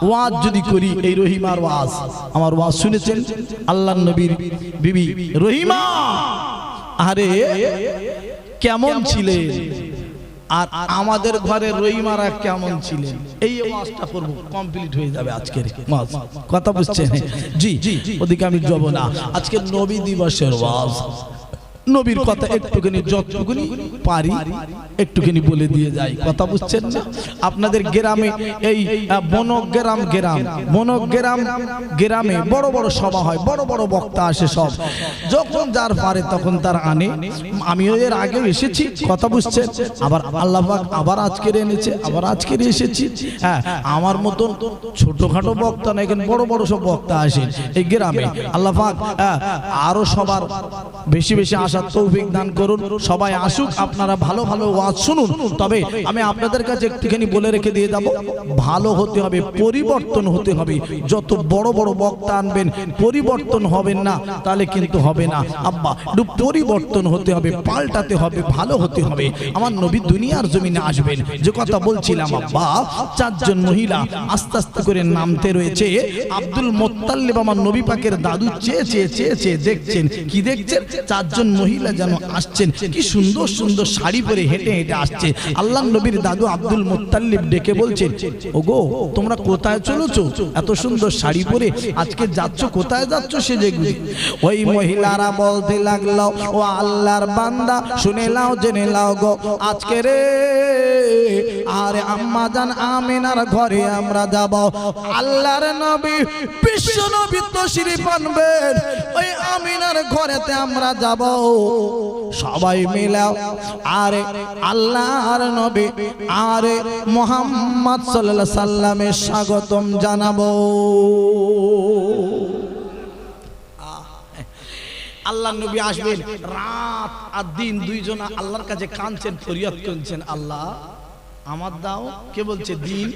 ওয়াজ যদি করি, এই রহিমার ওয়াজ, আমার ওয়াজ শুনেছেন আল্লাহর নবীর বিবি রহিমা আরে কেমন ছিলেন, আর আমাদের ঘরে রহিমারা কেমন ছিলেন, এই ওয়াজটা করব, কমপ্লিট হয়ে যাবে আজকের ওয়াজ। কথা বুঝছেন? জি, ওদিকে আমি যাব না। আজকে নবী দিবসের ওয়াজ, নবীর কথা একটুখানি যতটুকুনি পারি একটুখানি বলে দিয়ে যাই। কথা বুঝছেন না? আপনাদের গ্রামে এই বনগ্রাম গ্রামে বড় বড় সভা হয়, বড় বড় বক্তা আসে, সব যখন যার পারে তখন তার আনে। আমিও এর আগেও এসেছি। কথা বুঝছেন? আবার আল্লাহ পাক আবার আজকের এনেছে, আবার আজকের এসেছি। হ্যাঁ, আমার মতন ছোটখাটো বক্তা না, এখানে বড় বড় সব বক্তা আসেন এই গ্রামে। আল্লাহ পাক আরো সবার বেশি বেশি আসার তৌফিক দান করুন। সবাই আসুক, আপনারা ভালো ভালো ওয়াজ শুনুন। তবে আমি আপনাদের কাছে একটুখানি বলে রেখে দিয়ে যাব, ভালো হতে হবে, পরিবর্তন হতে হবে। যত বড় বড় বক্তা আনবেন, পরিবর্তন হবেন না তাহলে কিন্তু হবে না। আব্বা একটু পরিবর্তন হতে হবে, পাল্টাতে হবে, ভালো হতে হবে। আমার নবী দুনিয়ার জমিনে আসবেন, যে কথা বলছিলাম আব্বা, 4 জন মহিলা আস্তে আস্তে করে নামতে রয়েছে। আব্দুল মুত্তালিব আমার নবী পাকের দাদু চেয়ে চেয়ে চেয়ে চেয়ে দেখছেন, কি দেখছেন? 4 জন মহিলা যেন আসছেন, কি সুন্দর সুন্দর শাড়ি পরে হেঁটে হেঁটে আসছে। আল্লাহ নবীর দাদু আব্দুল মুত্তালিব ডেকে বলছেন, ওগো তোমরা কোথায় চলেছো? এত সুন্দর শাড়ি পরে আজকে যাচ্ছ, কোথায় যাচ্ছ সেজে গুজে? ওই মহিলারা বলতে লাগলো, ও আল্লাহর বান্দা শুনে লাও, জেনে লাও গো, আজকে রে আরে আম্মা জান আমিনার ঘরে আমরা যাব। আল্লাহর নবী বিশ্ব নবী তশরিফ আনবেন, ওই আমিনার ঘরেতে আমরা যাব। সবাই মিলাও আরে আল্লাহর নবী আরে মুহাম্মদ সাল্লাল্লাহু আলাইহি সাল্লামের স্বাগতম জানাবো। আল্লাহ নবী আসবেন, রাত আর দিন দুইজন আল্লাহর কাছে কাঁদছেন, ফরিয়াদ করছেন, আল্লাহ আমার দাও। কে বলছে? দিন।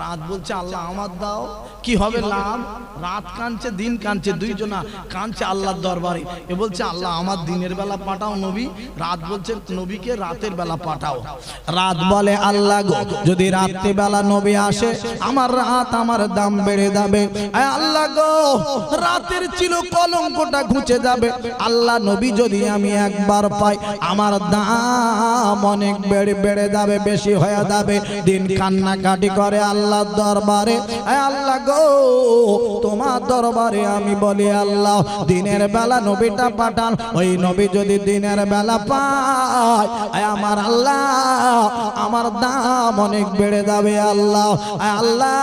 রাত বলছে আল্লাহ আমার দাও। কি হবে লাভ? রাত কাঁদছে, দিন কাঁদছে, দুইজনা কাঁদছে আল্লাহর দরবারে। এ বলছে আল্লাহ আমার দিনের বেলা পাঠাও নবী, রাত বলছে নবীকে রাতের বেলা পাঠাও। রাত বলে আল্লাহ গো, যদি রাতের বেলা নবী আসে আমার রাত আমার দাম বেড়ে যাবে। আল্লাহ গো, রাতের ছিল কলঙ্কটা ঘুচে যাবে। আল্লাহ নবী যদি আমি একবার পাই আমার দাম অনেক বেড়ে যাবে, বেশি হয়ে যাবে। দিন কান্নাকাটি করে আল্লাহর দরবারে, আল্লাহ গো তোমার দরবারে আমি বলি আল্লাহ দিনের বেলা নবীটা পাঠান। ওই নবী যদি দিনের বেলা পায় আমার আল্লাহ আমার দাম অনেক বেড়ে যাবে। আল্লাহ আল্লাহ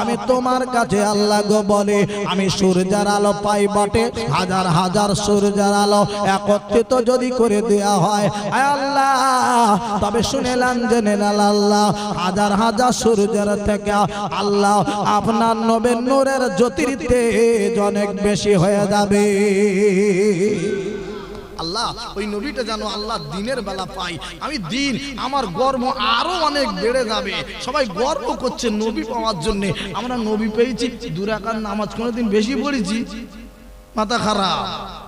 আমি তোমার কাছে আল্লাহ গো বলে, আমি সূর্যের আলো পাই বটে, হাজার হাজার সূর্যের আলো একত্রিত যদি করে দেয়া হয় আল্লাহ, তবে শুনেলাম জেনে আল্লাহ হাজার হাজার সূর্যের থেকে আল্লাহ আপনার নবীর নূরের জ্যোতির তেজ অনেক বেশি হয়ে যাবে। আল্লাহ ওই নবীটা যেন আল্লাহ দিনের বেলা পাই, আমি দিন আমার গর্ব আরো অনেক বেড়ে যাবে। সবাই গর্ব করছে নবী পাওয়ার জন্য। আমরা নবী পেয়েছি, 2 রাকাত নামাজ কোনোদিন বেশি পড়েছি? মাথা খারাপ।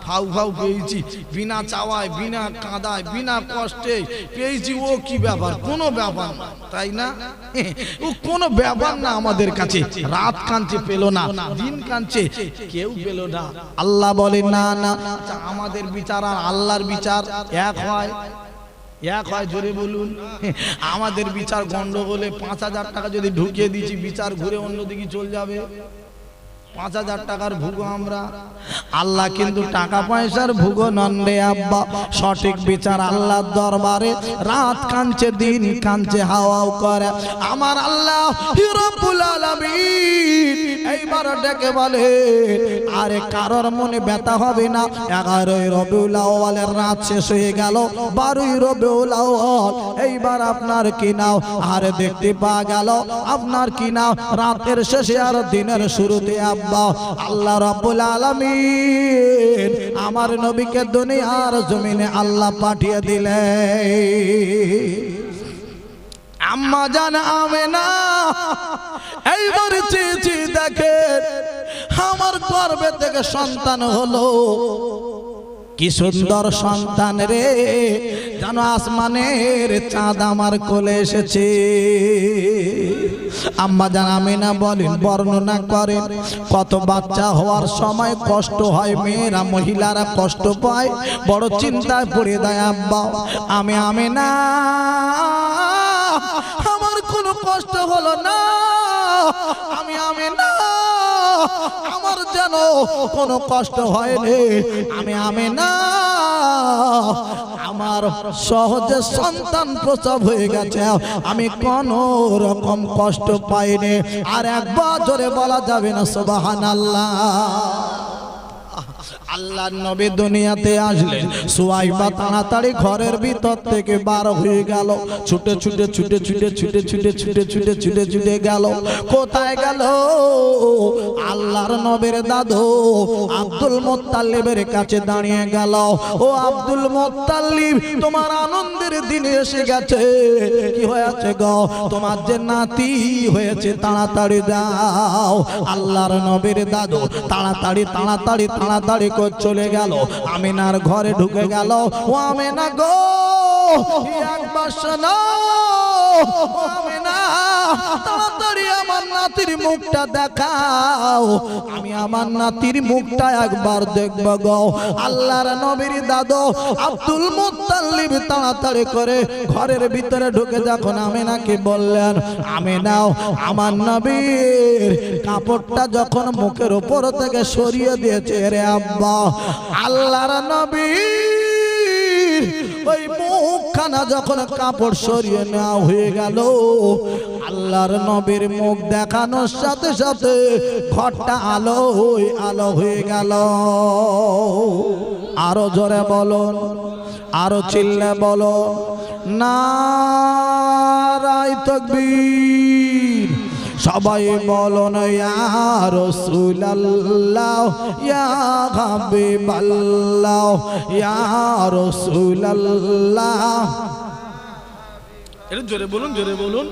ফাউ ফাউ পেয়েছি, বিনা চাওয়ায়, বিনা কাঁদায়, বিনা কষ্টে পেয়েছি। ও কি ব্যাপার? কোনো ব্যাপার না, তাই না? ও কোনো ব্যাপার না আমাদের কাছে। রাত কাঁদছে পেল না, দিন কাঁদছে কেউ পেল না। আল্লাহ বলে না না, আমাদের বিচার আর আল্লাহর বিচার এক হয়? এক হয়? জোরে বলুন। আমাদের বিচার গন্ডগোলে 5,000 টাকা যদি ঢুকিয়ে দিয়েছি, বিচার ঘুরে অন্যদিকে চলে যাবে। 5,000 টাকার ভুগো আমরা। আল্লাহ কিন্তু টাকা পয়সার ভুগো নন রে আব্বা। সঠিক বিচার আল্লাহর দরবারে। রাত কাঁদছে, দিন কাঁদছে, হাওয়াও করে আমার আল্লাহ রব্বুল আলামিন এইবার ডেকে বলে, আরে কারোর মনে ব্যথা হবে না। 11ই রবিউল আউয়ালের রাত শেষ হয়ে গেল, 12ই রবিউল আউয়াল এইবার আপনার কি নাও? আরে দেখতে পাওয়া গেল আপনার কি নাও? রাতের শেষে আর দিনের শুরুতে আল্লাহ রাব্বুল আলামিন আমার নবীকে দুনিয়ার জমিনে আল্লাহ পাঠিয়ে দিলেন। আম্মা জান আমেনা এইবার চেয়েছি, দেখেন আমার গর্ভে থেকে সন্তান হলো। কি সুন্দর সন্তান রে, জানো আসমানের চাঁদ আমার কোলে এসেছে। আম্মা জান আমিনা বলেন, বর্ণনা করেন কত বাচ্চা হওয়ার সময় কষ্ট হয়, মেয়েরা মহিলারা কষ্ট পায়, বড় চিন্তায় পড়ে দেয়। আব্বা আমি আমিনা আমার কোনো কষ্ট হলো না, আমি আমিনা আমার যেন কোনো কষ্ট হয়নি, আমি আমিনা আমার সহজে সন্তান প্রসব হয়ে গেছে, আমি কোনো রকম কষ্ট পাইনি। আর একবার জোরে বলা যাবে না সুবহানাল্লাহ? আল্লাহর নবী দুনিয়াতে আসলেন, সুয়াইবা তাড়াতাড়ি ঘরের ভিতর থেকে বার হয়ে গেল, ছুটে ছুটে ছুটে ছুটে ছুটে ছুটে ছুটে ছুটে ছুটে ছুটে গেল। কোথায় গেল? আল্লাহর নবীর দাদু আব্দুল মুত্তালিবের কাছে দাঁড়িয়ে গেল। ও আব্দুল মুত্তালিব, তোমার আনন্দের দিন এসে গেছে। কি হয়েছে গো? তোমার যে নাতি হয়েছে, তাড়াতাড়ি যাও। আল্লাহর নবীর দাদু তাড়াতাড়ি তাড়াতাড়ি তাড়াতাড়ি করে চলে গেল, আমিনার ঘরে ঢুকে গেল। ও আমিনা গো, একবার শোনো। আমিনা, তাড়াতাড়ি আমার নাতির মুখটা দেখাও, আমি আমার নাতির মুখটা একবার দেখব গো। আল্লাহর নবীর দাদু আব্দুল মুত্তালিব তাড়াতাড়ি করে ঘরের ভিতরে ঢুকে যখন আমিনাকে বললেন, আমিনাও আমার নবীর কাপড়টা যখন মুখের উপর থেকে সরিয়ে দিয়েছে, রে আব্বা, আল্লাহর নবী ওই মুখখানা যখন কাপড় সরিয়ে নেওয়া হয়ে গেল, আল্লাহর নবীর মুখ দেখানোর সাথে সাথে ঘরটা আলো হয়ে গেল। আরো জোরে বলুন, আরো চিল্লে বলো, নারায়ে তাকবীর। সবাই বলুন, ইয়া রাসূলুল্লাহ, ইয়া হাবিবাল্লাহ, ইয়া রাসূলুল্লাহ। এটা জোরে বলুন, জোরে বলুন।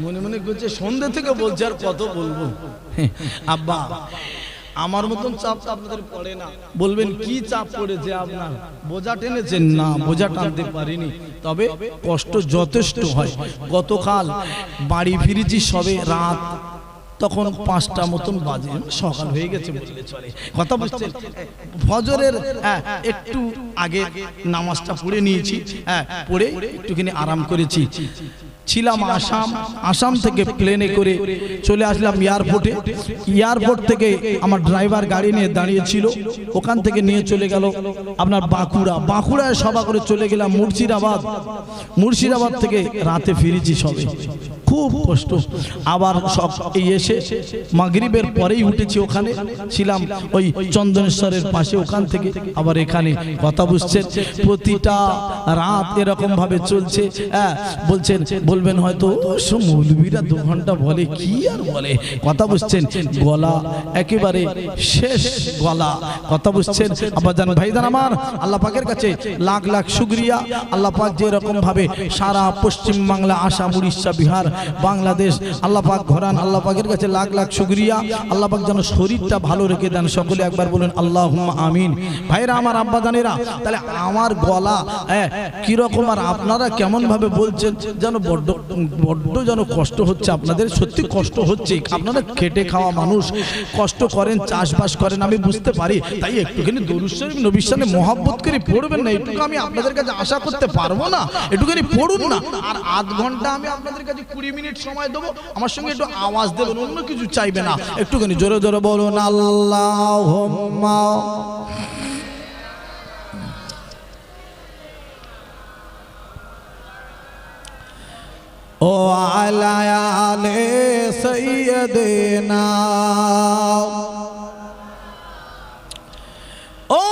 মনে মনে করছে সন্ধ্যে থেকে বলছে, আর কত বলবো। আব্বা, আমার মতন চাপ আপনাদের পড়ে না। বলবেন কি চাপ পড়েছে আপনার? বোঝা টেনেছেন? না, বোঝা টানতে পারিনি, তবে কষ্ট যথেষ্ট হয়। গতকাল বাড়ি ফিরেছি সবে রাত, তখন 5টা মতন বাজে, সকাল হয়ে গেছে বললে চলে। কথা বুঝছেন? ফজরের একটু আগে নামাজটা পড়ে নিয়েছি, পড়ে একটুখানি আরাম করেছি। ছিলাম আসাম থেকে প্লেনে করে চলে আসলাম এয়ারপোর্টে। এয়ারপোর্ট থেকে আমার ড্রাইভার গাড়ি নিয়ে দাঁড়িয়েছিল, ওখান থেকে নিয়ে চলে গেল আপনার বাঁকুড়ায় সভা করে চলে গেলাম মুর্শিদাবাদ থেকে রাতে ফিরেছি সবে। খুব কষ্ট। আবার সব এই এসে মাগরিবের পরেই উঠেছি, ওখানে ছিলাম ওই চন্দনেশ্বরের পাশে, ওখান থেকে আবার এখানে। কথা বুঝছেন? প্রতিটা রাত এরকম ভাবে চলছে। বলবেন হয়তো মৌলবীরা 2 ঘন্টা বলে, কি আর বলে। কথা বুঝছেন? গলা একেবারে শেষ গলা। কথা বুঝছেন? আব্বাজান ভাইজান আমার, আল্লাহ পাকের কাছে লাখ লাখ শুকরিয়া। আল্লাহ পাক যে এরকম ভাবে সারা পশ্চিম বাংলা, আসাম, উড়িষ্যা, বিহার, বাংলাদেশ আল্লাহ পাক ঘোরান, আল্লাহ পাকের কাছে লাখ লাখ শুকরিয়া। আল্লাহ পাক যেন শরীরটা ভালো রেখে দেন। সকলে একবার বলুন আল্লাহুম্মা আমিন। ভাইরা আমার, আব্বাজানেরা, তাহলে আমার গলা কিরকম আর আপনারা কেমন ভাবে বলছেন, যেন বড্ড যেন কষ্ট হচ্ছে আপনাদের। সত্যি কষ্ট হচ্ছে, আপনারা খেটে খাওয়া মানুষ, কষ্ট করেন, চাষবাস করেন, আমি বুঝতে পারি। তাই একটুখানি দরুদ শরীফ নবীর সামনে মহব্বত করে পড়বেন না, একটু আমি আপনাদের কাছে আশা করতে পারবো না? একটুখানি পড়ুন না। আর আধ ঘন্টা আমি আপনাদের কাছে 20 মিনিট সময় দেবো, আমার সঙ্গে একটু আওয়াজ দেবেন, অন্য কিছু চাইবে না। একটুখানি জোরে জোরে বলুন আল্লাহুম্মা। ও আলা আলে সাইয়্যিদিনা। ও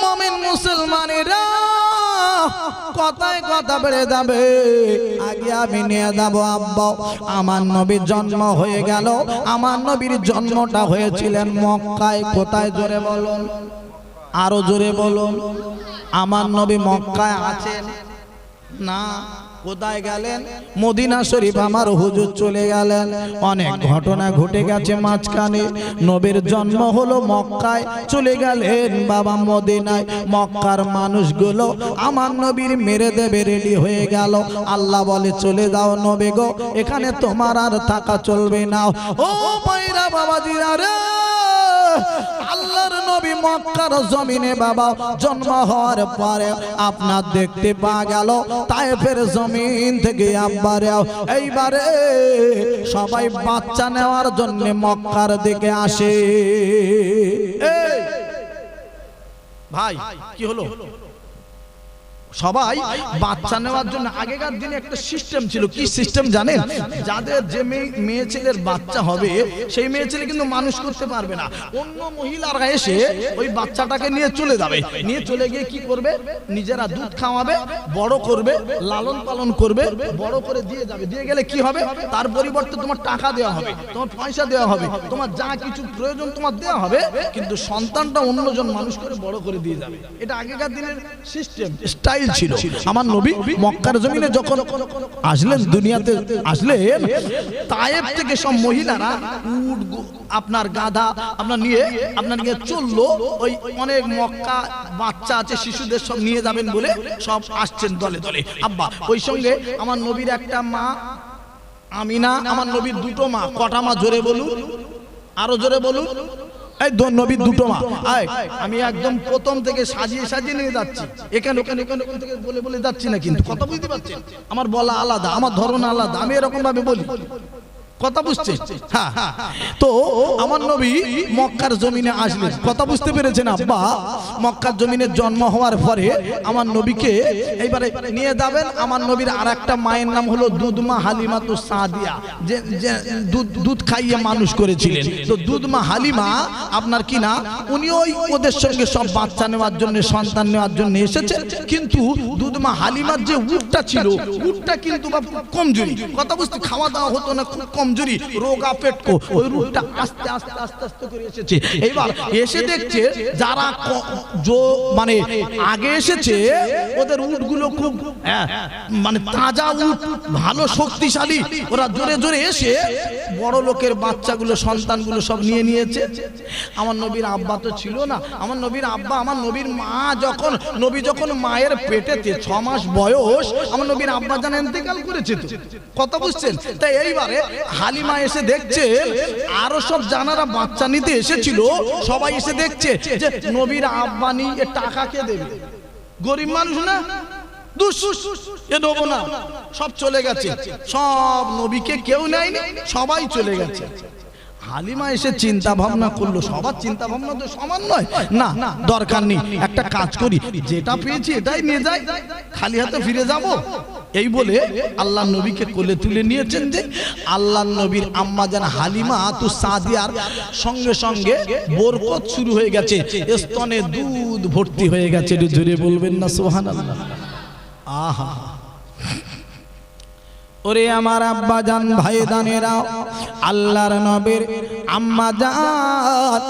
মুমিন মুসলমানেরা, কথায় কথা বেড়ে যাবে, আগে আমি নিয়ে যাব। আব্বা, আমার নবীর জন্ম হয়ে গেল। আমার নবীর জন্মটা হয়েছিলেন মক্কায়। কোথায়? জোরে বলুন, আরো জোরে বলুন। আমার নবী মক্কায় আছেন না? কোথায় গেলেন? মদিনা শরীফ আমার হুজুর চলে গেলেন। অনেক ঘটনা ঘটে গেছে মাঝখানে। নবীর জন্ম হলো মক্কায়, চলে গেলেন বাবা মদিনায়। মক্কার মানুষগুলো আমার নবীর মেরে দেবে রেডি হয়ে গেল। আল্লাহ বলে, চলে যাও নবী গো, এখানে তোমার আর থাকা চলবে না। ও ভাইরা বাবাজিরা রে, আল্লাহর নবী মক্কার জমিনে বাবা জন্ম হওয়ার পরে আপনার দেখতে পাওয়া গেল তায়েফের জমিন থেকে আব্বারে এইবারে সবাই বাচ্চা নেওয়ার জন্য মক্কার দিকে আসে। ভাই কি হলো? সবাই বাচ্চা নেওয়ার জন্য আগেকার দিনে একটা সিস্টেম ছিল। কি সিস্টেম জানেন? যাদের যে মেয়ে ছেলের বাচ্চা হবে সেই মেয়ে ছেলে কিন্তু মানুষ করতে পারবে না, অন্য মহিলারা এসে ওই বাচ্চাটাকে নিয়ে চলে যাবে, নিয়ে চলে গিয়ে কি করবে, নিজেরা দুধ খাওয়াবে, বড় করবে, লালন পালন করবে, বড় করে দিয়ে যাবে। দিয়ে গেলে কি হবে, তার পরিবর্তে তোমার টাকা দেওয়া হবে, তোমার পয়সা দেওয়া হবে, তোমার যা কিছু প্রয়োজন তোমার দেওয়া হবে, কিন্তু সন্তানটা অন্যজন মানুষ করে বড় করে দিয়ে যাবে। এটা আগেকার দিনের সিস্টেম, স্টাইল ছিল। আমার নবী মক্কার জমিনে যখন আসলেন, দুনিয়াতে আসলেন, তায়েব থেকে সব মহিলারা উট, আপনার গাধা আপনার নিয়ে চললো। ওই অনেক মক্কা বাচ্চা আছে, শিশুদের সব নিয়ে যাবেন বলে সব আসছেন দলে দলে। আব্বা ওই সঙ্গে আমার নবীর একটা মা আমিনা, আমার নবীর দুটো মা। কটা মা জোরে বলুন, আরো জোরে বলুন। এই নবীর দুটো মা। আমি একদম প্রথম থেকে সাজিয়ে সাজিয়ে নিয়ে যাচ্ছি, এখানে ওখানে ওখানে থেকে বলে বলে যাচ্ছি না, কিন্তু কথা বুঝতে পারছেন? আমার বলা আলাদা, আমার ধরন আলাদা, আমি এরকম ভাবে বলি, কথা বুঝছে? হ্যাঁ। তো আমার নবী মক্কার জমিনে আসলেন, কথা বুঝতে পেরেছেন আব্বা? মক্কার জমিনে জন্ম হওয়ার পরে আমার নবীকে এইবারে নিয়ে যাবেন। আমার নবীর আর একটা মায়ের নাম হলো দুধমা হালিমাতু সাদিয়া, যে দুধ খাইয়ে মানুষ করেছিলেন। তো দুধমা হালিমা আপনার কি না, উনি ওদের সঙ্গে সব বাচ্চা নেওয়ার জন্য, সন্তান নেওয়ার জন্য এসেছেন। কিন্তু দুধমা হালিমার যে উটটা ছিল, উটটা কিন্তু কমজোরি, কথা বুঝতে, খাওয়া দাওয়া হতো না, খুব কমজোরি, রোগা পেটকো। ওই রুটটা আস্তে আস্তে আস্তে আস্তে করে এসেছে। এইবার এসে দেখছে যারা মানে আগে এসেছে ওদের উটগুলো খুব মানে তাজা উট, ভালো শক্তিশালী। ওরা জোরে জোরে এসে বড় লোকের বাচ্চাগুলো, সন্তানগুলো সব নিয়ে নিয়েছে। আমার নবীর আব্বা তো ছিল না। আমার নবীর আব্বা, আমার নবীর মা যখন, নবী যখন মায়ের পেটেতে 6 মাস বয়স, আমার নবীর আব্বা জান ইন্তেকাল করেছে। তো কথা বুঝছেন? তাই এইবারে হালিমা এসে দেখছে, আরো সব জানারা বাচ্চা নিতে এসেছিল, সবাই এসে দেখছে যে নবীর আব্বা নিয়ে টাকা কে দেবে? গরিব মানুষ না, এ দেবো না, সব চলে গেছে, সব নবীকে কেউ নেয়নি, সবাই চলে গেছে। হালিমা এসে চিন্তা ভাবনা করলো, সবার চিন্তা ভাবনা তো সমান নয়, না দরকার নেই, একটা কাজ করি, যেটা পেয়েছি এটাই নিয়ে যাই, খালি হাতে ফিরে যাব। এই বলে আল্লাহ নবীকে কোলে তুলে নিয়েছেন। যে আল্লাহ নবীর আম্মা জান হালিমা তু সাদিয়ার সঙ্গে সঙ্গে বরকত শুরু হয়ে গেছে, স্তনে দুধ ভর্তি হয়ে গেছে। জোরে বলবেন না সুবহানাল্লাহ? আহা, ওরে আমার আব্বা জান, ভাই দানেরা, আল্লাহর নবীর আম্মা জান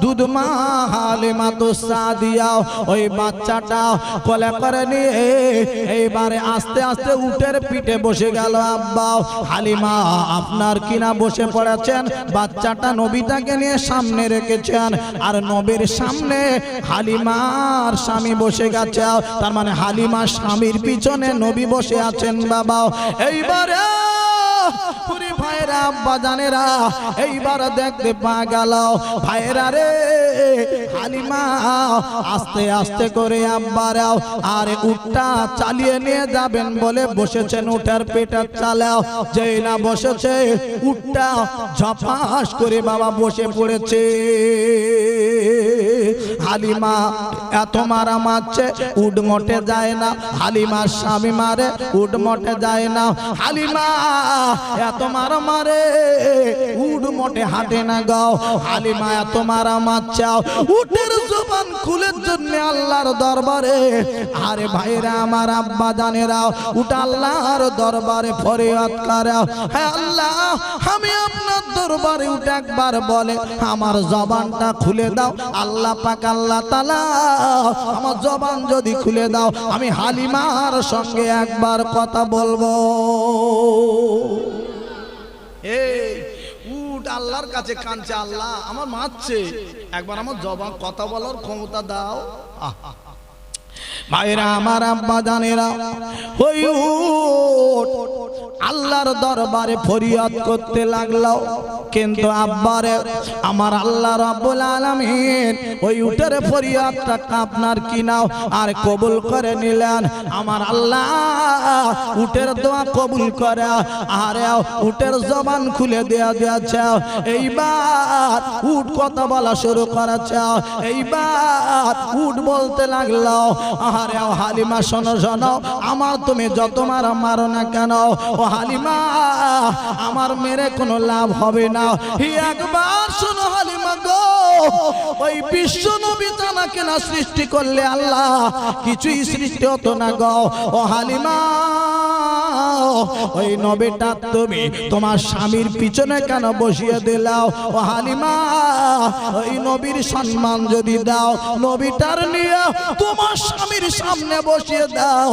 দুধমা হালিমাতু সাদিয়া ওই বাচ্চাটা কোলে করে নিয়ে এইবারে আস্তে আস্তে উটের পিঠে বসে গেল। আব্বা হালিমা আপনার কিনা বসে পড়েছেন, বাচ্চাটা নবীটাকে নিয়ে সামনে রেখেছেন, আর নবীর সামনে হালিমার স্বামী বসে গেছে। তার মানে হালিমার স্বামীর পিছনে নবী বসে আছেন। বাবা এইবারে পুরি ভাইরা, আব্বা জানেরা, এইবার দেখতে পা গেল ভাইরা রে, হালিমা আস্তে আস্তে করে আব্বারাও আর উটটা চালিয়ে নিয়ে যাবেন বলে বসেছেন। উঠার পেটার চালাও, যেই না বসেছে উটটা ঝপাস করে বাবা বসে পড়েছে। হালিমা এত মারা মারছে, উট মোটে যায় না। হালিমার স্বামী মারে, উট মোটে যায় না। হালিমা এত মারা মারে, উট মোটে হাঁটে না গাও। হালিমা এত মারা মারছে, উটের জবান খুলের জন্য আল্লাহর দরবারে, আরে ভাইরা আমার আব্বা জানেরা, উট আল্লাহর দরবারে ফরিয়াদ করে, হে আল্লাহ আমি আপনার দরবারে উঠ একবার বলে আমার জবানটা খুলে দাও। আল্লাহ পাক আল্লাহ তাআলা আমার জবান যদি খুলে দাও, আমি হালিমার সঙ্গে একবার কথা বলবো। এই উট আল্লাহর কাছে কাঁদছে, আল্লাহ আমার মারছে, একবার আমার জবান কথা বলার ক্ষমতা দাও। ভাইরা আমার আব্বা জানেরা, ওই উট আল্লাহর দরবারে ফরিয়াদ করতে লাগলো। কিন্তু আব্বারে আমার আল্লাহ রাব্বুল আলামিন ওই উটের ফরিয়াদটা আপনার কি নাও আর কবুল করে নিলেন। আমার আল্লাহ উটের দোয়া কবুল করে আর উটের জবান খুলে দিয়েছে। এইবার উট কথা বলা শুরু করেছে। এইবার উট বলতে লাগলো, আরে হালিমা শোনো শোনো, আমার তুমি যত মারো না কেন ও হালিমা, আমার মেরে কোনো লাভ হবে না। একবার শোনো হালিমা গো, ওই বিশ্ব নবী তানাকে না সৃষ্টি করলে আল্লাহ কিছুই সৃষ্টি হতো না গো। ও হালিমা, ওই নবীটা তুমি তোমার স্বামীর পিছনে কেন বসিয়ে দিলাও? ও হালিমা, ওই নবীর সম্মান যদি দাও, নবীটার নিয়ে তোমার স্বামীর সামনে বসিয়ে দাও,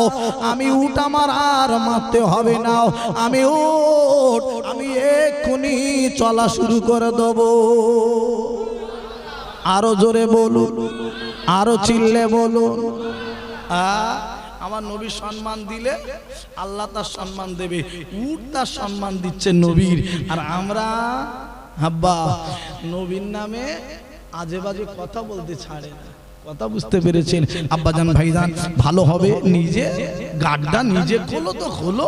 আমি উট আমার আর মারতে হবে না। আমি উট আমি এক্ষুনি চলা শুরু করে দেবো। আরো জোরে বলুন, আরো চিল্লে বলুন। আমার নবীর সম্মান দিলে আল্লাহ তার সম্মান দেবে। উট তার সম্মান দিচ্ছে নবীর, আর আমরা আব্বা নবীর নামে আজে বাজে কথা বলতে ছাড়ে না। কথা বুঝতে পেরেছেন আব্বাজান ভাইজান? ভালো হবে নিজে গাড্ডা নিজে খোলো তো খোলো,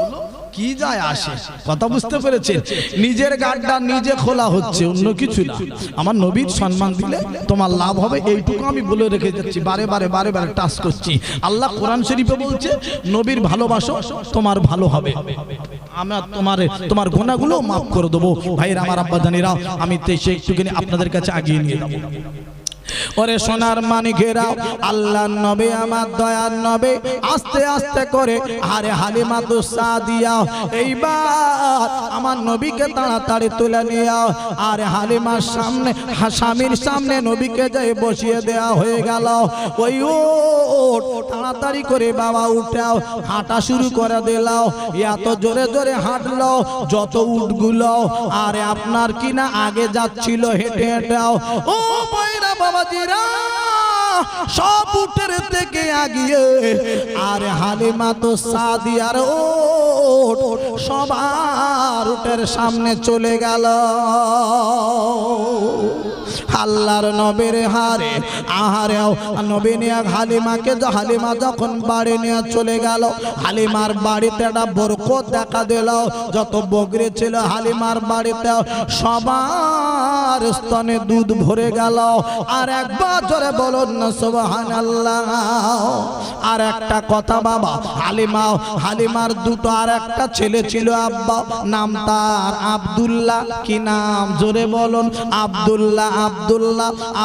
কি যায় আসে? কথা বুঝতে পেরেছেন? নিজের গাড্ডা নিজে খোলা হচ্ছে, অন্য কিছু না। আমার নবীর সম্মান দিলে তোমার লাভ হবে, এইটুকু আমি বলে রেখে যাচ্ছি। বারে বারে বারে বারে টাচ করছি। আল্লাহ কোরআন শরীফে বলছে নবীর ভালোবাসো, তোমার ভালো হবে। আমরা তোমার গুনাহগুলো মাফ করে দেবো। ভাইরা আমার আব্বাজানেরা, আমি সে একটুখানি আপনাদের কাছে আগিয়ে নিয়ে যাবো। ওরে সোনার মানিকেরা, আল্লাহর নবী আমার দয়ার নবী আস্তে আস্তে করে আরে হালিমা তো সাদিয়া এইবার আমার নবীকে তাড়াতাড়ি তুলে নিয়ে আরে হালিমার সামনে স্বামীর সামনে নবীকে যাই বসিয়ে দেওয়া হয়ে গেল। ওই উট তাড়াতাড়ি করে বাবা উঠাও হাঁটা শুরু করে দিল। এত জোরে জোরে হাঁটলো যত উটগুলো আরে আপনার কিনা আগে যাচ্ছিল হেঁটে হেঁটেও। ও ভাইরা বাবাজিরা, সব উটের থেকে আগিয়ে আর হালিমা তো সাদিয়ার উট সবার উটের সামনে চলে গেল। আল্লাহর নবীর হারে আহারেও নবী নিয়ে হালিমাকে, হালিমা যখন বাড়ি নিয়ে চলে গেল, হালিমার বাড়িতে একটা বরকত দেখা দিল। যত বকরি ছিল হালিমার বাড়িতে সবার স্তনে দুধ ভরে গেল। আর একবার জোরে বলুন না সুবহানাল্লাহ। আর একটা কথা বাবা, হালিমার দুটো আর একটা ছেলে ছিল আব্বা, নাম তার আব্দুল্লাহ। কি নাম? জোরে বলুন। আব্দুল্লাহ।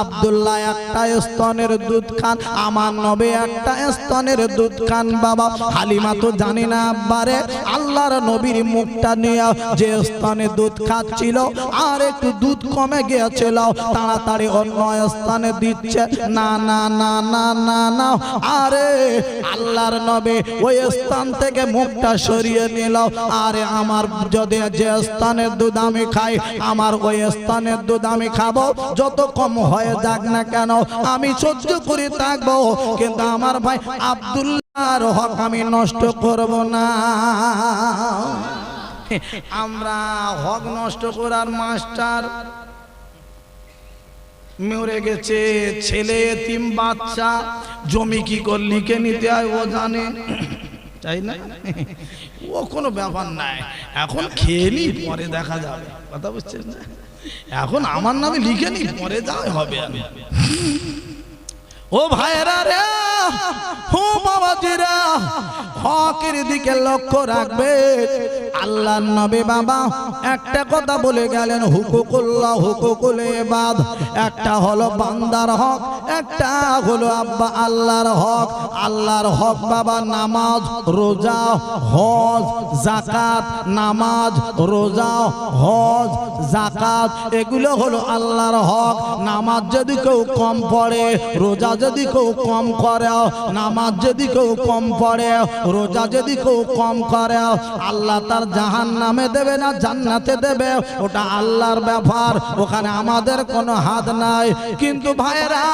আব্দুল্লাহ একটা স্তনের দুধ খান, আমার নবী একটা স্তনের দুধ খান। বাবা হালিমা তো জানি না আব্বারে আল্লাহর নবীর মুখটা নিয়ে যে স্তনে দুধ খাচ্ছিল আর একটু দুধ কমে গিয়েছিল, তাড়াতাড়ি অন্য স্থানে দিচ্ছে। না না না না না না, আরে আল্লাহর নবী ওই স্থান থেকে মুখটা সরিয়ে নিল। আরে আমার যদি যে স্থানের দুধ আমি খাই, আমার ওই স্থানের দুধ আমি খাবো, যত কম হয়ে যাক না কেন আমি সহ্য করে থাকবো, কিন্তু আমার ভাই আব্দুল্লাহর হক আমি নষ্ট করব না। আমরা হক নষ্ট করার মাস্টার মরে গেছে, ছেলে এতিম বাচ্চা, জমি কি করে লিখে নিতে হয় ও জানে, তাই না? ও কোনো ব্যাপার নাই, এখন খেয়ে নি পরে দেখা যাবে। কথা বুঝছেন না? এখন আমার নামে লিখে নি পরে যাওয়া হবে। আমি ও ভাইরা রে, ও বাবাজিরা, হকের দিকে লক্ষ্য রাখবে। আল্লাহর নবী বাবা একটা কথা বলে গেলেন, হুকুকুল্লাহ হুকুকুল ইবাদ। একটা হলো বান্দার হক, একটা হলো আব্বা আল্লাহর হক। আল্লাহর হক বাবা নামাজ, রোজা, হজ, যাকাত। নামাজ, রোজা, হজ, যাকাত এগুলো হলো আল্লাহর হক। নামাজ যদি কেউ কম পড়ে, রোজা যদি কেউ কম করে, নামাজ যদি কেউ কম পড়ে, রোজা যদি কেউ কম করে, আল্লাহ তার জাহান্নামে দেবে না জান্নাতে দেবে ওটা আল্লাহর ব্যাপার, ওখানে আমাদের কোনো হাত নাই। কিন্তু ভাইরা,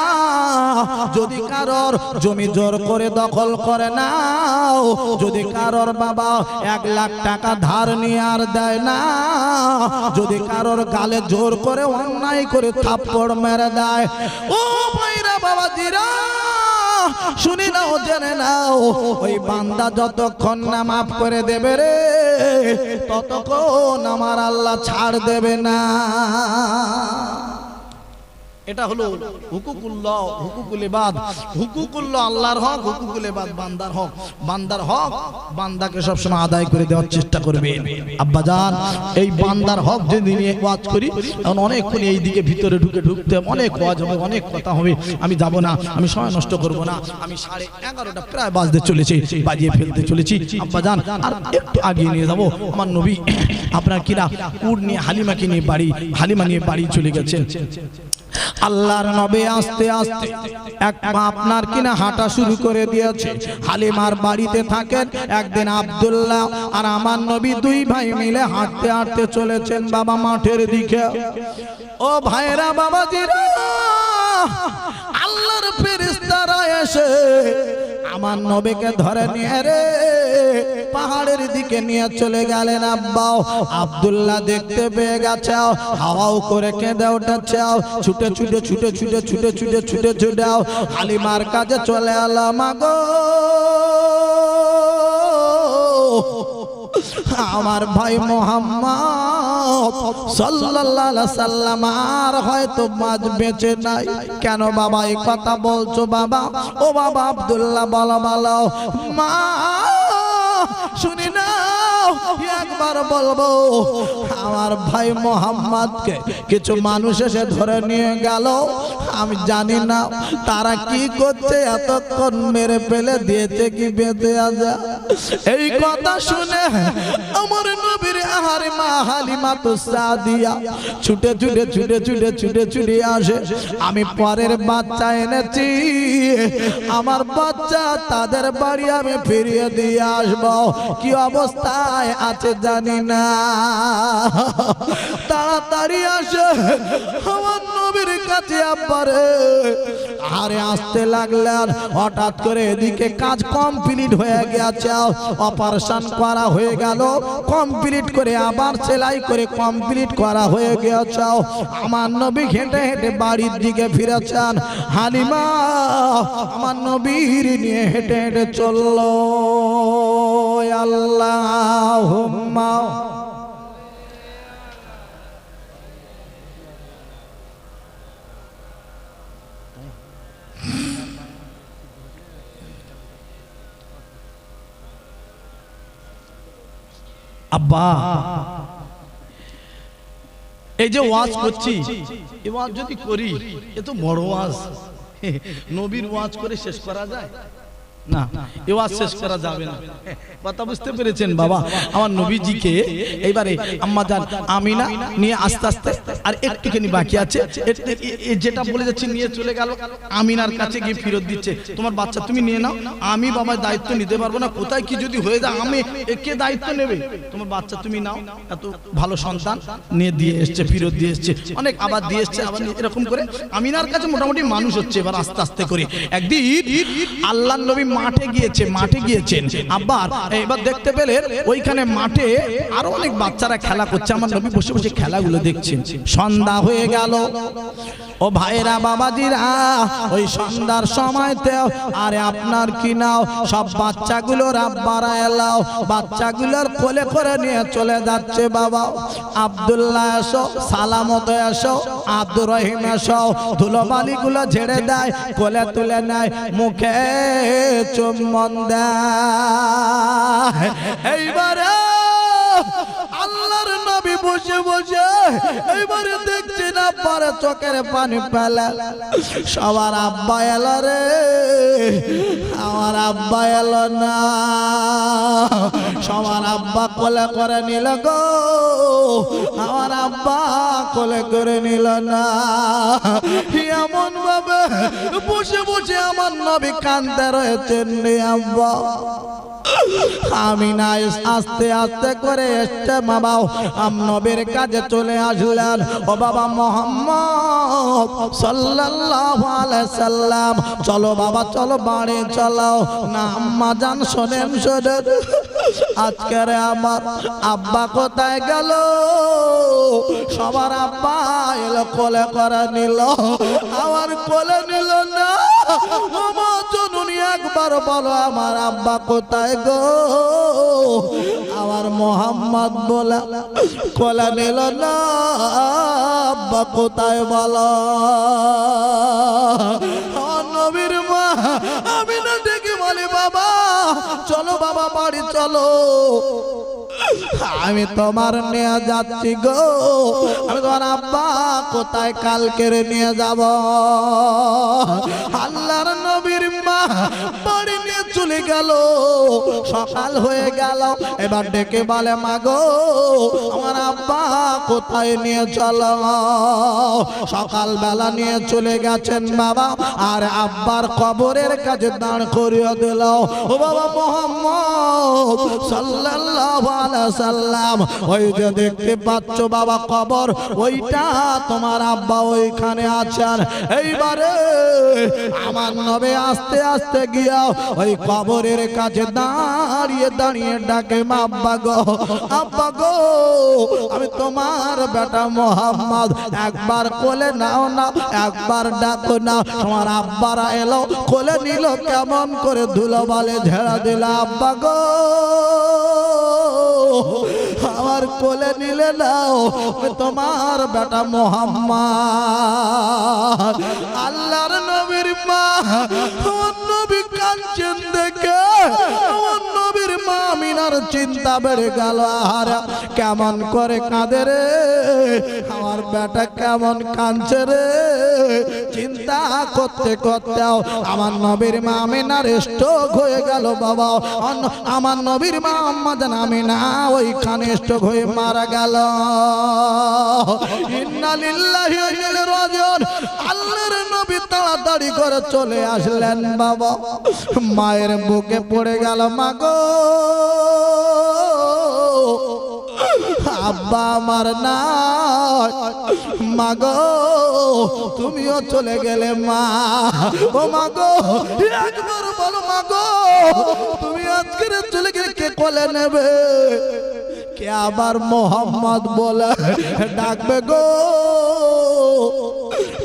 যদি কারোর জমি জোর করে দখল করে নাও, যদি কারোর বাবা 1 লাখ টাকা ধার নিয়ে আর দেয় না, যদি কারোর গালে জোর করে অন্যায় করে থাপ্পড় মেরে দেয়, ও ভাইরা বাবাজিরা শুনি নাও, জেনে নাও, ওই বান্দা যতক্ষণ না মাফ করে দেবে রে, ততক্ষণ আমার আল্লাহ ছাড় দেবে না। এটা হলো হুকুকুল্লাহ, হুকুকুল ইবাদ। হুকুকুল্লাহ আল্লাহর হক, হুকুকুল ইবাদ বান্দার হক। বান্দার হক বান্দাকে সবসময় আদায় করে দেওয়ার চেষ্টা করবে। আব্বাজান, এই বান্দার হক যদি নিয়ে ওয়াজ করি, এখন অনেকক্ষণ এই দিকে ভিতরে ঢুকতে অনেক ওয়াজ হবে, অনেক কথা হবে। আমি যাব না, আমি সময় নষ্ট করব না। আমি 11:30 প্রায় বাজতে চলেছি, বাজিয়ে ফেলতে চলেছি। আব্বাজান, আর একটু আগিয়ে নিয়ে যাব। আমার নবী আপনার কিনা উট নিয়ে হালিমা নিয়ে বাড়ি চলে গেছেন। আল্লাহর নবী আস্তে আস্তে এক পা আপনার কিনা হাঁটা শুরু করে দিয়েছে। হালিমার বাড়িতে থাকেন। একদিন আব্দুল্লাহ আর আমার নবী 2 ভাই মিলে হাঁটতে হাঁটতে চলেছেন বাবা মাঠের দিকে। ও ভাইরা বাবাজিরা, আল্লাহর ফেরেশতারা এসে আমার নবীকে ধরে নিয়ে রে পাহাড়ের দিকে নিয়ে চলে গেলেন। আব্দুল্লাহ দেখতে পেয়ে গেছে, হাওয়াও করে কেঁদে উঠেছে। ছুটে ছুটে ছুটে ছুটে ছুটে ছুটে ছুটে ছুটে হালিমার কাছে চলে এলো। মাগো, আমার ভাই মুহাম্মদ সাল্লাল্লাহু আলাইহি সাল্লাম আর হয়তো মাঝ বেঁচে নাই। কেন বাবা এই কথা বলছো বাবা? ও বাবা আব্দুল্লাহ বলো বলো। মা শুনি না, একবার বলবো, আমার ভাই মোহাম্মদকে কিছু মানুষ এসে ধরে নিয়ে গেল। আমি জানি না তারা কি করছে, এতক্ষণ মেরে ফেলে দিয়েছে কি বেঁচে আছে। এই কথা শুনে আমার নবীর আহারে মা হালিমা তো সাদিয়া ছুটে ছুটে ছুটে ছুটে ছুটে ছুটে আসে। আমি পরের বাচ্চা এনেছি, আমার বাচ্চা তাদের বাড়ি আমি ফিরিয়ে দিয়ে আসবো। কি অবস্থায় আছে জানি না, তাড়াতাড়ি আসে আমার নবীর কাছে। আব্বারে আরে আসতে লাগলেন। হঠাৎ করে এদিকে কাজ কমপ্লিট হয়ে গেছে, অপারেশন করা হয়ে গেল, কমপ্লিট করে আবার সেলাই করে কমপ্লিট করা হয়ে গেছে। আমার নবী হেঁটে হেঁটে বাড়ির দিকে ফিরেছেন। হালিমা আমার নবীর নিয়ে হেঁটে হেঁটে চললো। আল্লাহুম্মা আব্বা, এই যে ওয়াজ করছি, এই ওয়াজ যদি করি এ তো বড় ওয়াজ। নবীর ওয়াজ করে শেষ করা যায় না, এ ওয়াজ শেষ করা যাবে না। কথা বুঝতে পেরেছেন বাবা? আমার নবীজিকে এইবারে আম্মা জান আমিনা নিয়ে আস্তে আস্তে আর একটুখানি বাকি আছে, যেটা বলে যাচ্ছি নিয়ে চলে গেল। আমিনার কাছে গিয়ে ফেরত দিচ্ছে, তোমার বাচ্চা তুমি নিয়ে নাও, আমি বাবার দায়িত্ব নিতে পারবো না। কোথায় কি যদি হয়ে যায় আমি কে দায়িত্ব নেবে? তোমার বাচ্চা তুমি নাও। এত ভালো সন্তান নিয়ে দিয়ে এসছে, ফেরত দিয়ে এসছে, অনেক আবার দিয়ে এসছে, আবার এরকম করে আমিনার কাছে মোটামুটি মানুষ হচ্ছে। এবার আস্তে আস্তে করে একদিন আল্লাহর নবী মাঠে গিয়েছেন। আবার এবার দেখতে পেলেন ওইখানে মাঠে আরো অনেক বাচ্চারা খেলা করছে। আমার নবী বসে বসে খেলাগুলো দেখছেন। সন্ধ্যা হয়ে গেল। ও ভাইরা বাবাজিরা, ওই সন্ধ্যার সময়তে আরে আপনার কি নাও সব বাচ্চাগুলোর আব্বারা এলাও, বাচ্চাগুলোর কোলে করে নিয়ে চলে যাচ্ছে। বাবা আব্দুল্লাহ এসো, সালামত এসো, আব্দুর রহিম এসো, ধুলোবালিগুলো ঝেড়ে দেয়, কোলে তুলে নেয়, মুখে চুম্বন দেয়। এইবারে আল্লাহর নবী বসে বসে এইবারে দেখছি না পারে, চোখের পানি ফেলে। সবার আব্বা এলো রে, আমার আব্বা এলো না, সবার আব্বা কোলে করে নিল গো, আমার আব্বা কোলে করে নিল না। এমন ভাবে বসে বসে আমার নবী কাঁদতে রয়েছেন রে আব্বা। আমি না আস্তে আস্তে করে এসছে বাবা নবীর কাছে চলে আসলেন। ও বাবা মুহাম্মদ সাল্লাল্লাহু আলাইহি সাল্লাম, চলো বাবা চলো বাড়ি চলো। না আম্মা জান শোনেন শোনেন, আজকের আমার আব্বা কোথায় গেল? সবার আব্বা এলো কোলে করে নিল, আমার কোলে নিল না। একবার বলো আমার আব্বা কোথায় গো? আমার মোহাম্মদ বলা কোলে নিল না, আব্বা কোথায় বলো? নবীর মা আমি না ডেকে বলি বাবা চলো বাবা বাড়ি চলো, আমি তোমার নিয়ে যাচ্ছি গো। আমি তোমার আব্বা কোথায় কালকে নিয়ে যাব। আল্লাহর নবীর মা বাড়ি নিয়ে চলে গেল। সকাল হয়ে গেল, এবার ডেকে বলে মা গো আমার আব্বা কোথায় নিয়ে চলো। সকাল বেলা নিয়ে চলে গেছেন বাবা, আর আব্বার কবরের কাছে দাঁড় করিয়ে দিল। ও বাবা মুহাম্মদ সাল্লাল্লাহু আলাইহি সাল্লাম, ওই যে দেখতে পাচ্ছ বাবা কবর, ওইটা তোমার আব্বা ওইখানে আছেন। এইবারে আমার নবী আস্তে আস্তে গিয়া ওই কবরের কাছে দাঁড়িয়ে দাঁড়িয়ে ডাকে আব্বা গো, আব্বা গো আমি তোমার বেটা মুহাম্মদ, একবার কোলে নাও না, একবার ডাকো না। তোমার আব্বারা এলো, কোলে নিল, কেমন করে ধুলো বালে ঝেড়া দিল। আব্বা গো আমার কোলে নিলে নাও, তোমার বেটা মুহাম্মদ। আল্লাহর নবীর মা নবী কাঁদছেন দেখে আমার নবীর মা আমিনার চিন্তা বেড়ে গেল। আর কেমন করে কাঁদে রে আমার বেটা, কেমন কাঁদছে রে। চিন্তা করতে করতে আমার নবীর মা আমিনার স্ট্রোক হয়ে গেল বাবা। আমার নবীর মা আম্মা জান আমিনা ওইখানে স্ট্রোক হয়ে মারা গেল। ইন্না লিল্লাহি ওয়া ইন্না ইলাইহি রাজিউন। আল্লাহর নবী তাড়াতাড়ি করে চলে আসলেন বাবা, মায়ের বুকে পড়ে গেল। মা গো আব্বা আমার নাই, মা গো তুমিও চলে গেলে মা। ও মা গো একবার বলো মা গো তুমি আজকে চলে গেলে কে কোলে নেবে? কে আবার মোহাম্মদ বলে ডাকবে গো?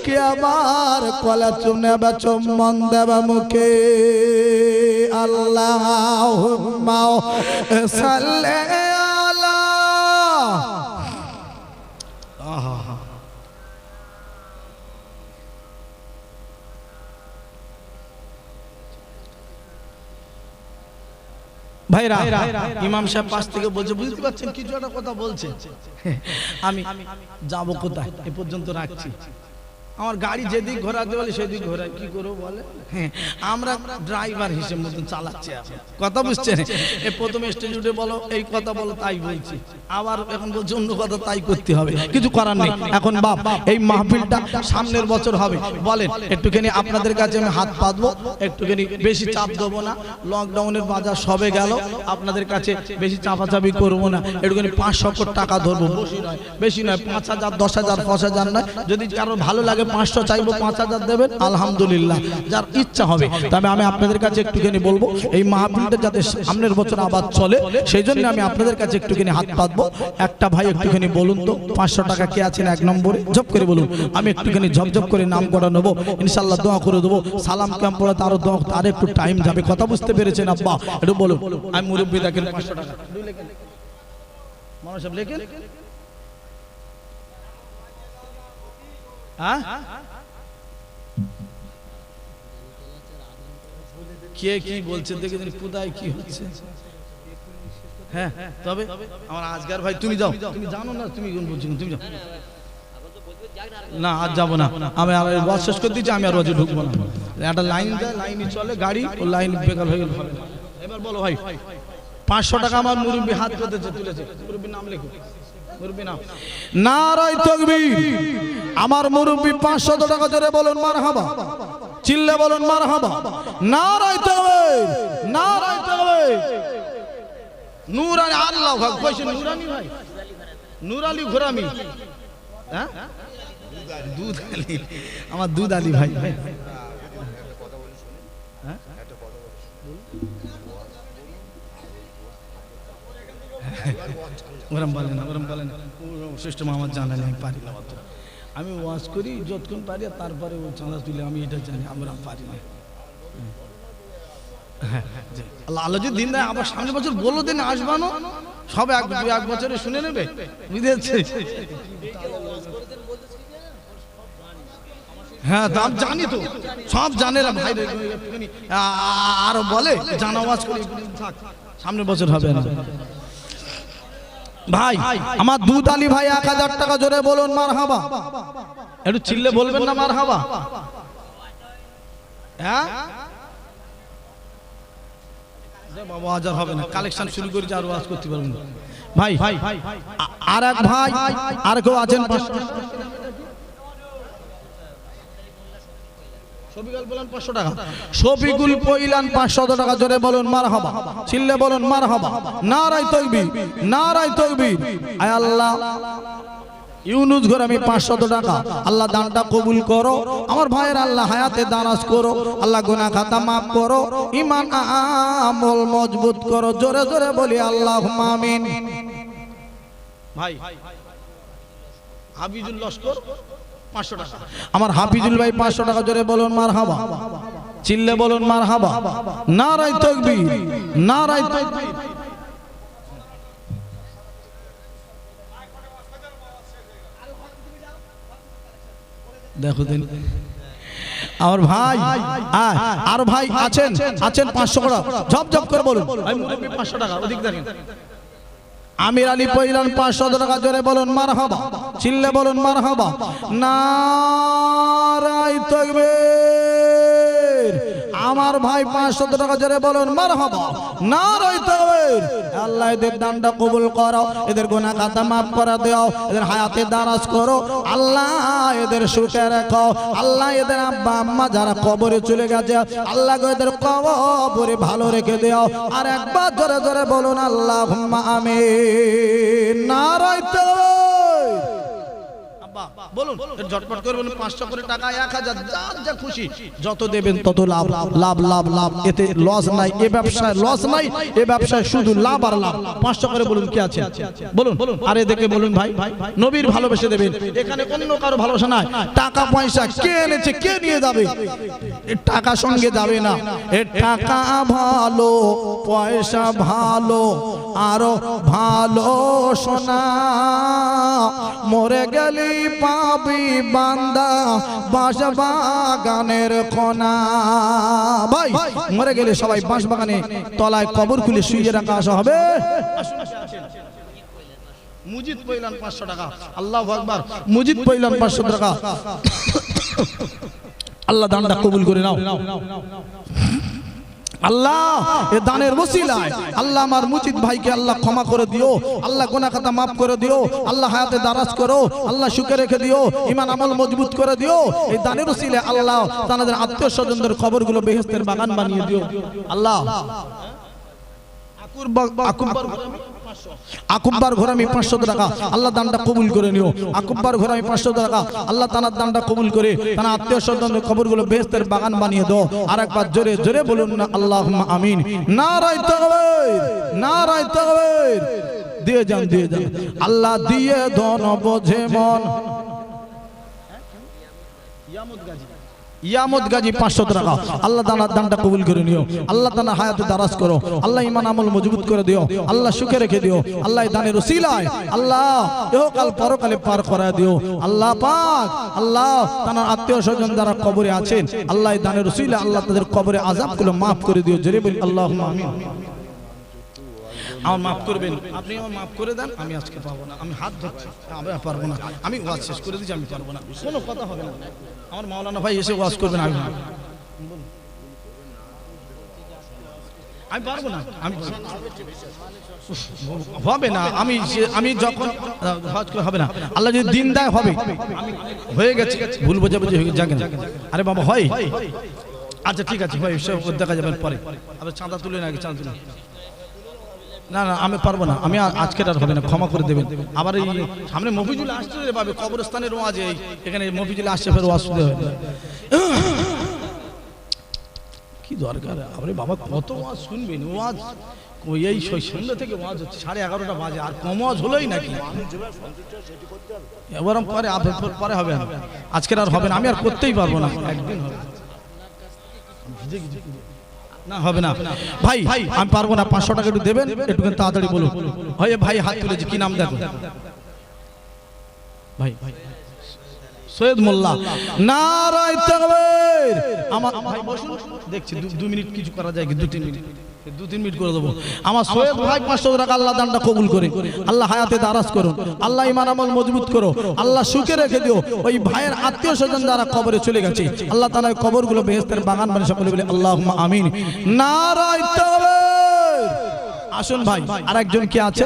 কে আবার কোলে নেবে, চুম্বন দেবে মুখে? আল্লাহুম্মা সাল্লি আলা। ভাইরা ইমাম সাহেব পাশ থেকে বলছে, বুঝতে পারছেন কিছু একটা কথা বলছে, আমি যাবো কোথায়? এ পর্যন্ত রাখছি। আমার গাড়ি যেদিক ঘোরাতে বলে সেদিক ঘোরায়, কি করবো বলে? আমরা ড্রাইভার হিসেবে মতন চালাচ্ছি। কথা বুঝছেন? এ প্রথমে স্টেজ উঠে বলো এই কথা বলো, তাই বলছি। আবার এখন বলছে অন্য কথা, তাই করতে হবে, কিছু করার নেই। এখন বাপ এই মাহফিলটা সামনের বছর হবে, বলেন একটুখানি আপনাদের কাছে আমি হাত পাতবো, একটুখানি বেশি চাপ দেবো না। লকডাউনের বাজার সবে গেল, আপনাদের কাছে বেশি চাপাচাপি করবো না। একটুখানি 500 কোটি টাকা ধরবো, বেশি নয়, 5000 10,000 5000 নয়। যদি কারো ভালো লাগে 500 চাইবো, 5000 দেবেন, আলহামদুলিল্লাহ, যার ইচ্ছা হবে। তবে আমি আপনাদের কাছে একটুখানি বলবো, এই মাহফিলটা যাতে সামনের বছর আবার চলে, সেই জন্য আমি আপনাদের কাছে একটুখানি হাত পাতবো। একটা ভাই একটুখানি বলুন তো 500 টাকা কে আছেন 1 নম্বরে? ঝপ করে বলুন, আমি একটুখানি ঝপঝপ করে নাম করা নেবো, ইনশাল্লাহ দোয়া করে দেবো। সালাম ক্যাম্প পড়াতে আরো দোয়া, আর একটু টাইম যাবে। কথা বুঝতে পেরেছেন আব্বা? একটু বলুন। আমি মুরব্বী দেখেন 500 টাকা মানুষ সব লেখেন। কে কি বলছে দেখে কোথায় কি হচ্ছে? হ্যাঁ তবে আমার আজগার ভাই তুমি যাও, তুমি জানো না, তুমি কোন বলছো, তুমি যাও। না আজ যাবো না, আমি আর ওয়াজ শেষ করে দিচ্ছি, আমি আর ওয়াজে ঢুকবো না। একটা লাইন দেয়, লাইনই চলে গাড়ি, ও লাইন বেকার হয়ে গেল। এবার বলো ভাই, 500 টাকা আমার মুরব্বি হাত পেতেছে, তুলেছে। মুরব্বির নাম লেখো, মুরব্বির নাম। নারায়ে তাকবীর। আমার মুরব্বি 500 টাকা জোরে বলুন মারহাবা, চিল্লে বলুন মারহাবা। নারায়ে তাকবীর, নারায়ে তাকবীর। নূরানি আল্লাহ কইছে, নূরানি ভাই, নূর আলী ঘোরামি, হ্যাঁ দুধ আলী, আমার দুধ আলী ভাই। ওরম বলে না, ওরম বলে না, সিস্টেম আমার জানা নেই, আমি পারি না। আমি ওয়াজ করি যতক্ষণ পারি, তারপরে ও চাঁদা তুলে, আমি এটা জানি, আমরা পারি না। আল্লাহ আল্লাহ যদি দিন দেয়, আবার সামনের বছর বলো দিন আসবানো, সব এক বছরে শুনে নেবে, বুঝেছে? হ্যাঁ দাম জানি তো, সব জানে না ভাই, আর বলে জানা ওয়াজ করি, সামনের বছর হবে না। ভাই আমার দুধ আলী ভাই 1000 টাকা জোরে বলুন মারহাবা। একটু চিল্লে বলবেন না মারহাবা? হ্যাঁ বাবা, হাজার হবে না, কালেকশন শুরু করেছি, আর ওয়াজ করতে পারবেন না ভাই। আর এক ভাই, আর কেউ আছেন? শফিকুল পইলান 500 টাকা জোরে বলুন মারহাবা, চিল্লে বলুন মারহাবা। নারায়ে তাকবীর, নারায়ে তাকবীর। আয় আল্লাহ, ইউনুস ঘরামি 500 টাকা, আল্লাহ দানটা কবুল করো। আমার ভাইয়ের আল্লাহ হায়াতে দারাজ করো, আল্লাহ গুনাহ খাতা মাফ করো, ঈমান আমল মজবুত করো। জোরে জোরে বলি আল্লাহুম্মা আমিন। ভাই হাফিজুল লস্কর 500 টাকা, আমার হাফিজুল ভাই 500 টাকা জোরে বলুন মারহাবা, চিল্লে বলুন মারহাবা। নারায়ে তাকবীর, নারায়ে তাকবীর। দেখো দিন আমার ভাই, আর ভাই আছেন, আছেন 500 টাকা, ঝপ ঝপ করে বলুন। ভাই মুরব্বি 500 টাকা, ওদিক দেখেন। আমির আলী পইলান 500 টাকা জোরে বলুন মারহাবা, চিল্লে বলুন মারহাবা। নারায়ে তাকবীর। আমার ভাই 500 টাকা জোরে বলুন মারহাবা, নারায়ে তাকবীর। আল্লাহ এদের দানটা কবুল করো, এদের গুনাহ খাতা মাফ করে দাও, এদের হায়াতে দারাজ করো, আল্লাহ এদের সুখে রাখো। আল্লাহ এদের আব্বা আম্মা যারা কবরে চলে গেছে, আল্লাহ এদের কবরে ভালো রেখে দাও। আর একবার জোরে জোরে বলুন আল্লাহুম্মা আমিন। নারায়ে তাকবীর। বলুন ঝটপট করে বলুন, 500 করে টাকা, 1000, যার যা খুশি যত দেবেন তত লাভ, লাভ লাভ লাভ, এতে লস নাই, এ ব্যবসায় লস নাই, এ ব্যবসায় শুধু লাভ আর লাভ। 500 করে বলুন কে আছে, বলুন। আরে দেখে বলুন ভাই, নবীর ভালোবেসে দেবেন, এখানে অন্য কারো ভালোবাসা নাই। টাকা পয়সা কে এনেছে, কে নিয়ে যাবে, এ টাকা সঙ্গে যাবে না। এ টাকা ভালো, পয়সা ভালো, আরো ভালো সোনা, মরে গেলি পাবি বান্দা বাঁশ বাগানের কোনা। ভাই মরে গেলে সবাই বাঁশ বাগানে তলায় কবর খুলে শুয়ে রাখা আসা হবে। মুজিদ পইলান 500 টাকা, আল্লাহু আকবার। মুজিদ পইলান 500 টাকা, আল্লাহ দানটা কবুল করে নাও। আল্লাহ এ দানের ওসিলায় আল্লাহ আমার মুজিদ ভাইকে আল্লাহ ক্ষমা করে দিও, আল্লাহ গুনাহ খাতা মাফ করে দিও, আল্লাহ হায়াতে দারাজ করো, আল্লাহ সুখে রেখে দিও, ঈমান আমল মজবুত করে দিও। এই দানের ওসিলায় আল্লাহ তাদের আত্মীয় স্বজনদের কবরগুলো বেহেশতের বাগান বানিয়ে দিও। আল্লাহ আকুব্বার ঘোরামি 500 টাকা, আল্লাহ দানটা কবুল করে নিও। আকুব্বার ঘোরামি 500 টাকা, আল্লাহ তানার দানটা কবুল করে তার আত্মীয় স্বজনদের কবরগুলো বেহেশতের বাগান বানিয়ে দাও। আর একবার জোরে জোরে বলুন না আল্লাহুম্মা আমিন। নারায়ে তাকবীর, নারায়ে তাকবীর। দিয়ে যান, দিয়ে যান। আল্লাহ দিয়ে ধন বোঝে মন। ইয়ামত গাজী 500 টাকা, আল্লাহ তাআলার দানটা কবুল করে নিও, আল্লাহ তাআলা হায়াতে দারাজ করো, আল্লাহ ঈমান আমল মজবুত করে দিও, আল্লাহ সুখে রেখে দিও, আল্লাহ দানের ওসিলায় আল্লাহ ইহকাল পরকালে পার করায় দিও। আল্লাহ পাক আল্লাহ তাআলার আত্মীয় স্বজন যারা কবরে আছেন, আল্লাহ দানের ওসিলায় আল্লাহ তাদের কবরে আযাবগুলো maaf করে দিও। জোরে বলি আল্লাহুম্মা আমিন। আমার মাফ করবেন, আপনি আমার মাফ করে দেন, আমি আজকে পাবো না, আমি হাত ধরছি, আমি পারবো না, আমি ওয়াজ শেষ করে দিচ্ছি, আমি পারবো না, কোনো কথা হবে না। আমার মাওলানা ভাই এসে ওয়াজ করবেন, আমি পারবো না, আমি হবে না, আমি যখন হবে না, আল্লাহ যদি দিন দেয় হবে, হয়ে গেছে, ভুল বোঝাবুঝি হয়ে গেছে, জানেন? আরে বাবা হয়, আচ্ছা ঠিক আছে ভাই, সব দেখা যাবে পরে, আবার চাঁদা তুলে না, চাঁদা তুলে না, না আমি পারবো না, আমি আজকের আর হবে না, ক্ষমা করে দেবেন। আবার এই সামনে মফিজুল আসছে রে বাবা, কবরস্থানের ওয়াজ, এখানে মফিজুল আসছে, ফের ওয়াজ শুনতে হবে, কি দরকার? আরে বাবা কত ওয়াজ শুনবেন, ওয়াজ এই সন্ধ্যা থেকে ওয়াজ হচ্ছে, 11:30 বাজে, আর কম ওয়াজ হলোই নাকি? এবার পরে হবে, আজকের আর হবে না, আমি আর করতেই পারবো না, একদিন হবে না, হবে না ভাই, আমি পারবো না, 500 টাকা একটু দেবেন, একটু তাড়াতাড়ি বলুন। হয় ভাই হাত তুলেছি, কি নাম দেখো ভাই? সৈয়দ মোল্লা, নারায়ে তাকবীর। আমার ভাই বসুন, দেখছি 2 মিনিট কিছু করা যায় কি? 2-3 মিনিট করে দেবো। আমার সৈয়দ ভাই 500 টাকা, আল্লাহ দানটা কবুল করে, আল্লাহ হায়াতে দারাজ করুন, আল্লাহ ঈমান আমল মজবুত করো, আল্লাহ সুখে রেখে দিও। ওই ভাইয়ের আত্মীয় স্বজন যারা কবরে চলে গেছে, আল্লাহ তাআলা কবরগুলো বেহেশতের বাগান বানিয়ে সকলে বলে আল্লাহুম্মা আমিন। নারায়ে তাকবীর। আসুন ভাই, আরেকজন কি আছে?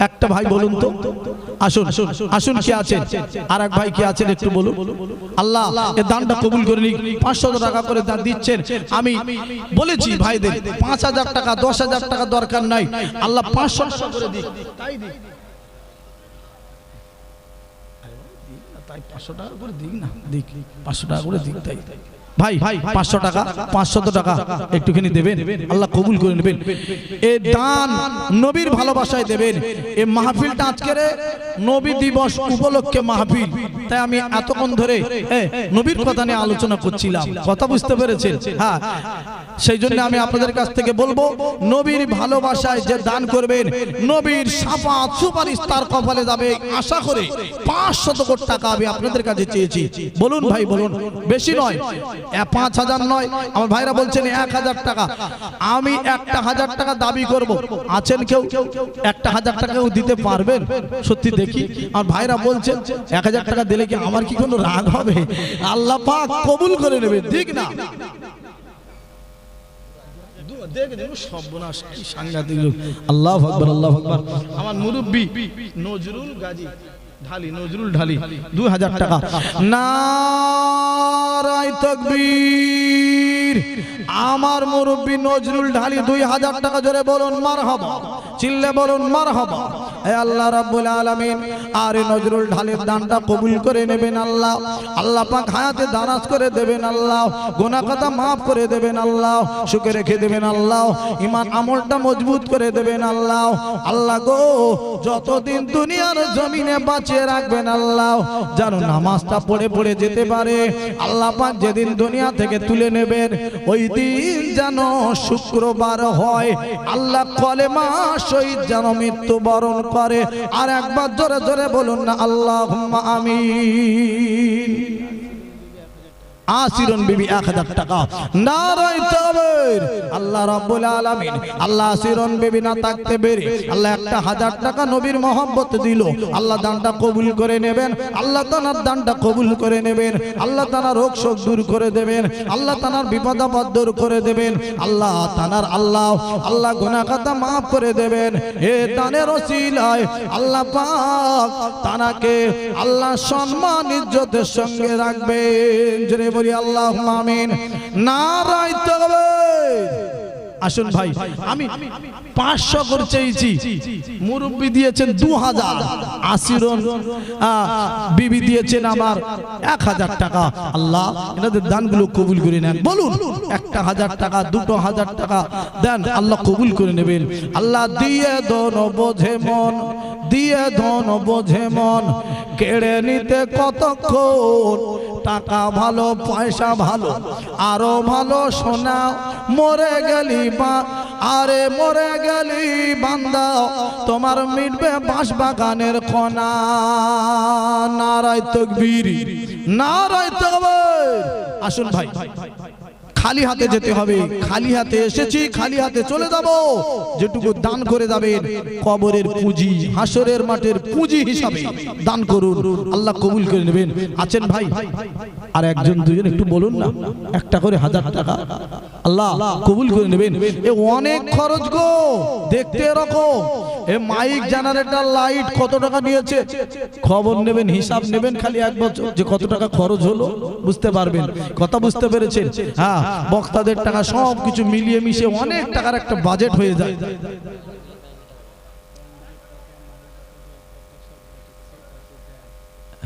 একটা ভাই বলুন তো, আসুন আসুন, কি আছে? আরেক ভাই কি আছেন একটু বলুন। আল্লাহ এই দানটা কবুল করে নিক। 500 টাকা করে দান দিচ্ছেন, আমি বলেছি ভাইদের 5000 টাকা 10,000 টাকা দরকার নাই, আল্লাহ 500 টাকা করে দিক, তাই দিক, তাই 500 টাকা করে দিক না, দিক 500 টাকা করে দিক, তাই ভাই 500 টাকা 500 টাকা একটুখানি দেবেন, আল্লাহ কবুল করে নেবেন। এই দান নবীর ভালোবাসায় দেবেন। এই মাহফিলটা আজকের নবী দিবস উপলক্ষে মাহফিল, তাই আমি এতক্ষণ ধরে নবীর কথা নিয়ে আলোচনা করছিলাম, কথা বুঝতে পেরেছেন? হ্যাঁ, সেই জন্য আমি আপনাদের কাছ থেকে বলবো, নবীর ভালোবাসায় যে দান করবেন, নবীর শাফাত সুপারিশ তার কপালে যাবে, আশা করে 500 কোটি টাকা আমি আপনাদের কাছে চেয়েছি। বলুন ভাই বলুন, বেশি নয়, 5,000 নয়, আমার ভাইরা বলছেন 1,000 টাকা, আমি 1,000 টাকা দাবি করব। আছেন কেউ 1,000 টাকাও দিতে পারবেন? সত্যি দেখি, আমার ভাইরা বলছেন 1,000 টাকা দিলে কি আমার কি কোনো রাগ হবে? আল্লাহ পাক কবুল করে নেবে, ঠিক না? আল্লাহু আকবার, আল্লাহু আকবার। আমার মুরব্বি নজরুল গাজী ঢালি, নজরুল ঢালি 2000 টাকা। নারায়ে তাকবীর। আমার মুরব্বি নজরুল ঢালি 2000 টাকা, জোরে বলুন মারহাবা, চিল্লে বলুন মারহাবা। হে আল্লাহ রাব্বুল আলামিন, আর নজরুল ঢালির দানটা কবুল করে নেবেন আল্লাহ, আল্লাহ পাক হায়াতে দারাজ করে দেবেন আল্লাহ, গুনাহ কথা maaf করে দেবেন আল্লাহ, সুখে রেখে দেবেন আল্লাহ, ঈমান আমলটা মজবুত করে দেবেন আল্লাহ। আল্লাহ গো, যতদিন দুনিয়ার জমিনে বাঁচিয়ে রাখবেন আল্লাহ, যেন নামাজটা পড়ে পড়ে যেতে পারে। আল্লাহ পাক যেদিন দুনিয়া থেকে তুলে নেবেন, ওই দিন যেন শুক্রবার হয়, আল্লাহ কলেমা শহীদ যেন মৃত্যুবরণ করে। আর একবার জোরে জোরে বলুন না, আল্লাহুম্মা আমিন। আসিরন বিবি 1000 টাকা। নারায়ে তাকবীর। আল্লাহ রাব্বুল আলামিন, আল্লাহ আসিরন বিবি না থাকতে পেরে আল্লাহ 1000 টাকা নবীর মহব্বত দিল, আল্লাহ দানটা কবুল করে নেবেন, আল্লাহ তাআলার দানটা কবুল করে নেবেন, আল্লাহ তাআলার রোগ শোক দূর করে দেবেন, আল্লাহ তাআলার বিপদ আপদ দূর করে দেবেন, আল্লাহ তাআলার আল্লাহ গুনাহ খাতা maaf করে দেবেন। হে দানের ওসিলায় আল্লাহ পাক তানাকে আল্লাহ সম্মান ইজ্জতের সঙ্গে রাখবেন। জোরে বলি আল্লাহুম্মা আমিন। নারায়ে তাকবীর। আসুন ভাই, আমি 500 করে চেয়েছি, মুরব্বি দিয়েছেন 2000, আসিরন বিবি দিয়েছেন আমার 1000 টাকা। আল্লাহ এনাদের দানগুলো কবুল করে নেন। বলুন 1000 টাকা 2000 টাকা দেন, আল্লাহ কবুল করে নেবেন। আল্লাহ দিয়ে দোন বোঝে মন, দিয়ে ধন বোঝে মন, কেড়ে নিতে কতক্ষণ, টাকা ভালো পয়সা ভালো আরো ভালো সোনা, মরে গেলি আরে মরে গেলি বান্দা, তোমার মিটবে বাঁশ বাগানের কোনা। নারায়ে তাকবীর, নারায়ে তাকবীর। আসুন ভাই, খালি হাতে যেতে হবে। খালি হাতে এসেছি, খালি হাতে চলে যাব। যেটুকু দান করে যাবেন কবরের পুঁজি, হাসরের মাঠের পুঁজি হিসাবে দান করুন, আল্লাহ কবুল করে নেবেন। আছেন ভাই? আর একজন দুজন একটু বলুন না, একটা করে 1000 টাকা আল্লাহ কবুল করে নেবেন। এ অনেক খরচ গো, দেখতে এরকম। এ মাইক, জেনারেটর, লাইট কত টাকা নিয়েছে খবর নেবেন, হিসাব নেবেন খালি এক বছর যে কত টাকা খরচ হলো, বুঝতে পারবেন। কথা বুঝতে পেরেছেন? হ্যাঁ, বক্তাদের টাকা সব কিছু মিলিয়ে মিশিয়ে অনেক টাকার একটা বাজেট হয়ে যায়।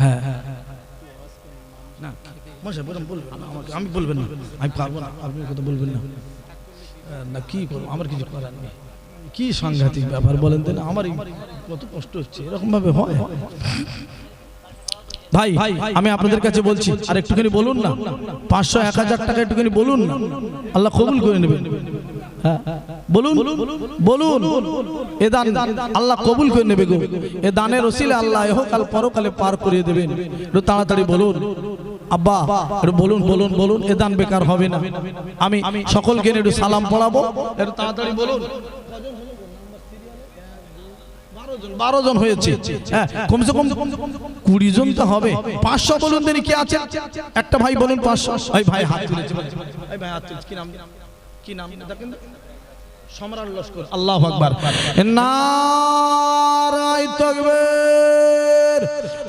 হ্যাঁ হ্যাঁ, না মশাই বলবেন না আমাকে, আমি বলবেন না, আমি পারবো না, আপনি কথা বলবেন না। না কি করবো, আমার কিছু করার নেই। কি সাংঘাতিক ব্যাপার বলেন তো, না আমারই কত কষ্ট হচ্ছে, এরকম ভাবে হয় ভাই? আমি আপনাদের কাছে বলছি, আর একটুখানি বলুন না, 500 1000 টাকা একটুখানি বলুন না, আল্লাহ কবুল করে নেবেন। হ্যাঁ বলুন বলুন, এ দান আল্লাহ কবুল করে নেবে গো। এ দানের ওসিলে আল্লাহ ইহকাল পরকালে পার করিয়ে দেবেন। একটু তাড়াতাড়ি বলুন আব্বা, একটু বলুন বলুন বলুন, এ দান বেকার হবে না। আমি সকলকে একটু সালাম পড়াবো, একটু তাড়াতাড়ি বলুন। 12 জন হয়েছে, হ্যাঁ কমসে কম 20 জন তো হবে। 500 বলুন দেনি, কে আছে? একটা ভাই বলুন 500। ভাই ভাই হাত তুলেছে, ভাই হাত তুলেছে। কি নাম, কি নাম দেখেন? সম্রাট লস্কর। আল্লাহু আকবার, নারায়ে তাকবীর।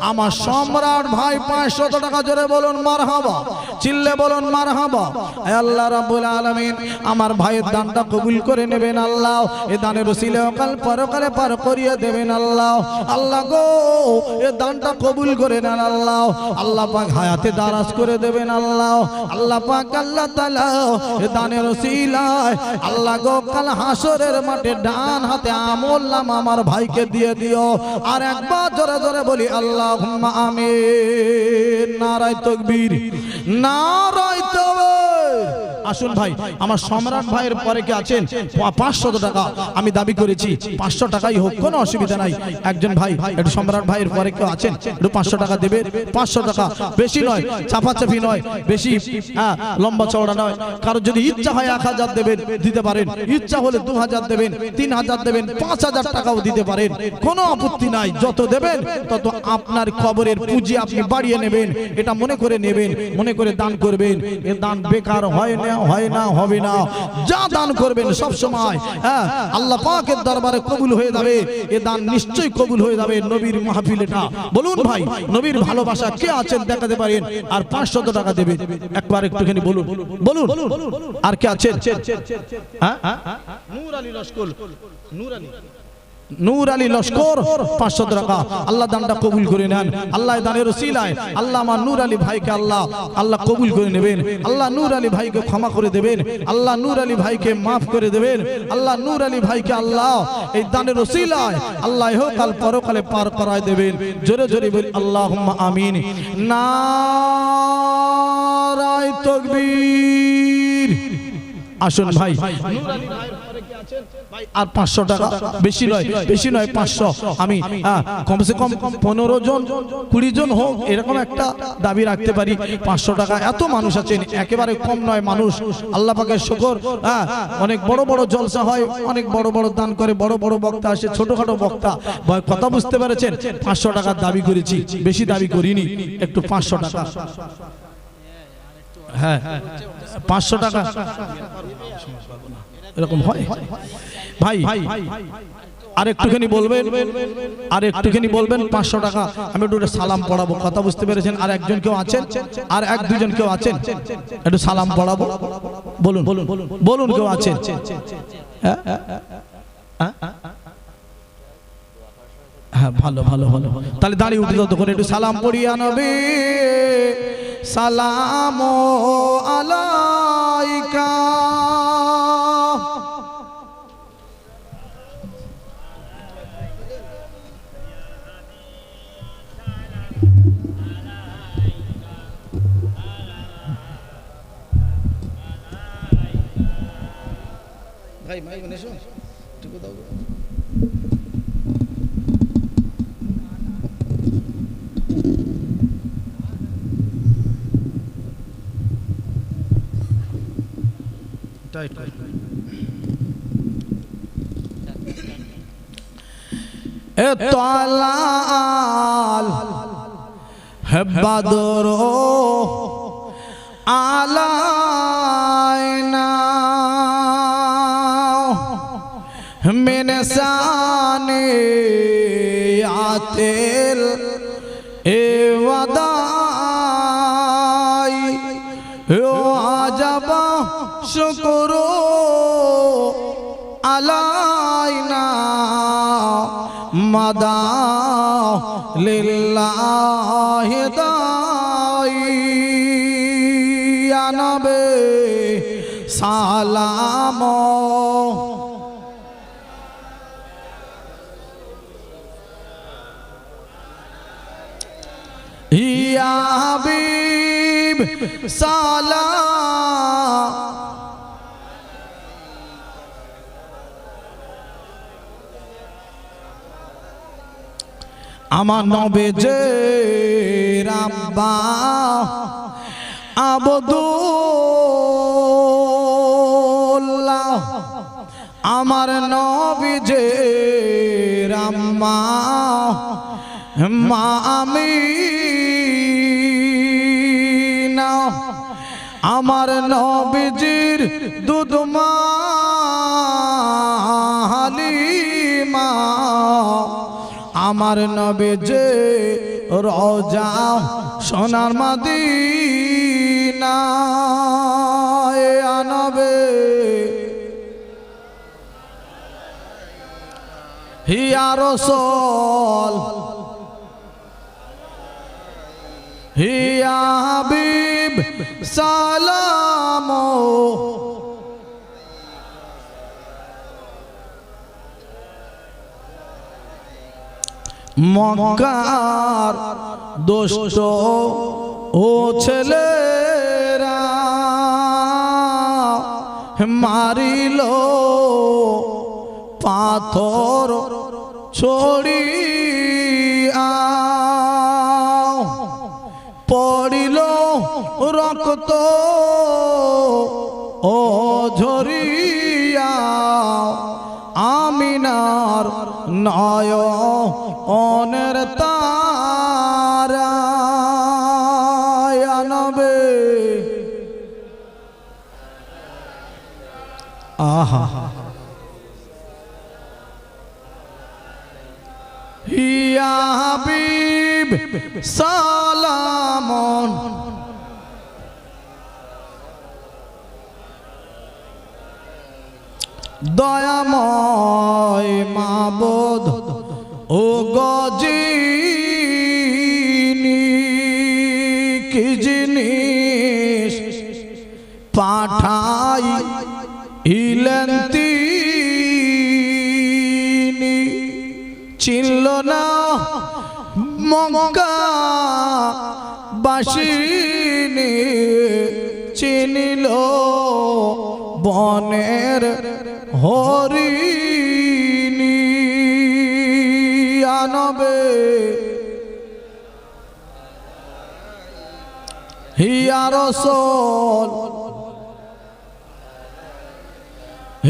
আমার সম্রাট ভাই 500 টাকা জোরে বলুন মারহাবা, চিল্লে বলুন মারহাবা। হে আল্লাহ রাব্বুল আলামিন, আমার ভাইয়ের দানটা কবুল করে নেবেন আল্লাহ। এ দানের ওসিলে অকাল পরকালে পার করিয়ে দেবেন আল্লাহ। আল্লাহ গো, এ দানটা কবুল করে নেন আল্লাহ। আল্লাহ পাক হায়াতে দারাজ করে দেবেন আল্লাহ। আল্লাহ পাক আল্লাহ তাআলা এ দানের ওসিলায় আল্লাহ গো কাল হাসরের মাঠে ডান হাতে আমলনামা আমার ভাইকে দিয়ে দিও। আর একবার জোরে জোরে বলি আল্লাহুম্মা আমিন। নারায়ে তাকবীর, নারায়ে তাকবীর। আসুন ভাই, আমার সম্রাট ভাইয়ের পরে কে আছেন? 500 টাকা আমি দাবি করেছি, 500 টাকাই হোক, কোনো অসুবিধা নাই। একজন ভাই একটু সম্রাট ভাইয়ের পরে কেউ আছেন, একটু 500 টাকা দেবে। 500 টাকা বেশি নয়, চাপাচাপি নয়, বেশি হ্যাঁ লম্বা চওড়া নয়। কারো যদি ইচ্ছা হয় 1000 দেবেন, দিতে পারেন। ইচ্ছা হলে 2000 দেবেন, 3000 দেবেন, 5000 টাকাও দিতে পারেন, কোনো আপত্তি নাই। যত দেবেন তত আপনার কবরের পুঁজি আপনি বাড়িয়ে নেবেন, এটা মনে করে নেবেন, মনে করে দান করবেন। এ দান বেকার হয় না, হয় না, হবে না। যা দান করবেন সব সময় হ্যাঁ আল্লাহ পাকের দরবারে কবুল হয়ে যাবে। এ দান নিশ্চয়ই কবুল হয়ে যাবে। নবীর মাহফিল এটা। বলুন ভাই, নবীর ভালোবাসা কে আছেন দেখাতে পারেন, আর 500 টাকা দেবে। একবার একটুখানি বলুন বলুন, আর কে আছেন? হ্যাঁ নূর আলী লস্কর, নূর আলী লস্কর 500 টাকা। আল্লাহ দানটা কবুল করে নেন আল্লাহ। দানের ওসিলায় আল্লাহ আমার নূর আলী ভাইকে আল্লাহ কবুল করে নেবেন। আল্লাহ নূর আলী ভাইকে ক্ষমা করে দেবেন। আল্লাহ নূর আলী ভাইকে মাফ করে দেবেন। আল্লাহ নূর আলী ভাইকে আল্লাহ এই দানের ওসিলায় আল্লাহ ইহকাল পরকালে পার করায় দেবেন। জোরে জোরে বলি আল্লাহুম্মা আমিন। নারায়ে তাকবীর। আসুন ভাই, আর 500 টাকা বেশি নয়, বেশি নয় 500। আমি কমসে কম 15 জন 20 জন হোক, এরকম একটা দাবি রাখতে পারি। 500 টাকা, এত মানুষ আছেন, একেবারে কম নয় মানুষ। আল্লাহ পাকের শুকর। অনেক বড় বড় জলসা হয়, অনেক বড় বড় দান করে, বড় বড় বক্তা আসে, ছোটখাটো বক্তা। কথা বুঝতে পেরেছেন? 500 টাকার দাবি করেছি, বেশি দাবি করিনি। একটু 500 টাকা, হ্যাঁ 500 টাকা এরকম হয় ভাই। আর একটুখানি বলবেন, আর একটুখানি বলবেন 500 টাকা আমি একটু সালাম পড়াবো। কথা বুঝতে পেরেছেন? আর একজন কেউ আছেন, আর 1-2 জন কেউ আছেন, একটু সালাম পড়াবো। বলুন বলুন, কেউ আছেন? হ্যাঁ ভালো ভালো ভালো, তাহলে দাঁড়িয়ে উঠে তখন একটু সালাম পড়িয়া নবী সালাম আলাইকা। ভাই ভাই মানে শোন ঠিক দাও। তালাল বদর আলাইনা মিন সানিয়াতিল ওয়াদাই ও আজাবা শুকরু আলাইনা মাদা লিল্লাহি দাই ইয়া নবী সালাম ইয়া হাবিব সালাম আমার নবীজির আব্বা আব্দুল্লাহ আমার নবীজির আম্মা মা আমিনা আমার নবীজির দুধমা হালিমা আমার নবীজি রওজা সোনার মদিনা ইয়া নবী ইয়া রাসূল ইয়া হাবিব সালাম মক্কার দুষ্ট ও ছেলেরা মারিল পাথর ছড়িয়া পড়িল রক্ত ও ঝরিয়া আমিনার নয়নের তারা ইয়া নবী আহা ইয়া হাবিব সালামুন দয়াময় মাবুদ ও গজিনি কি জিনিস পাঠাই ইলেন তিনি চিনল না মক্কা বাসিনী চিনিল বনের হরিণী ইয়া নবী ইয়া রাসূল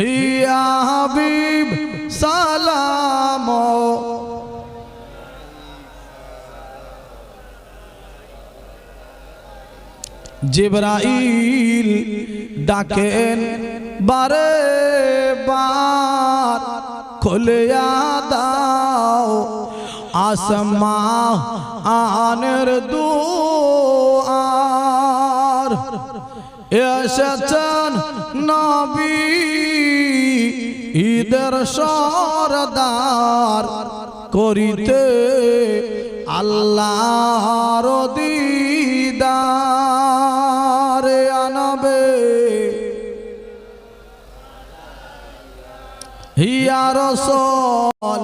ইয়া হাবিব সালাম জিবরাইল ডাকেন বারে বার খুলিয়া দাও আসমানের দুয়ার এসেছেন নবী ঈদের সরদার করিতে আল্লাহর দিদার আনবে ইয়া রাসূল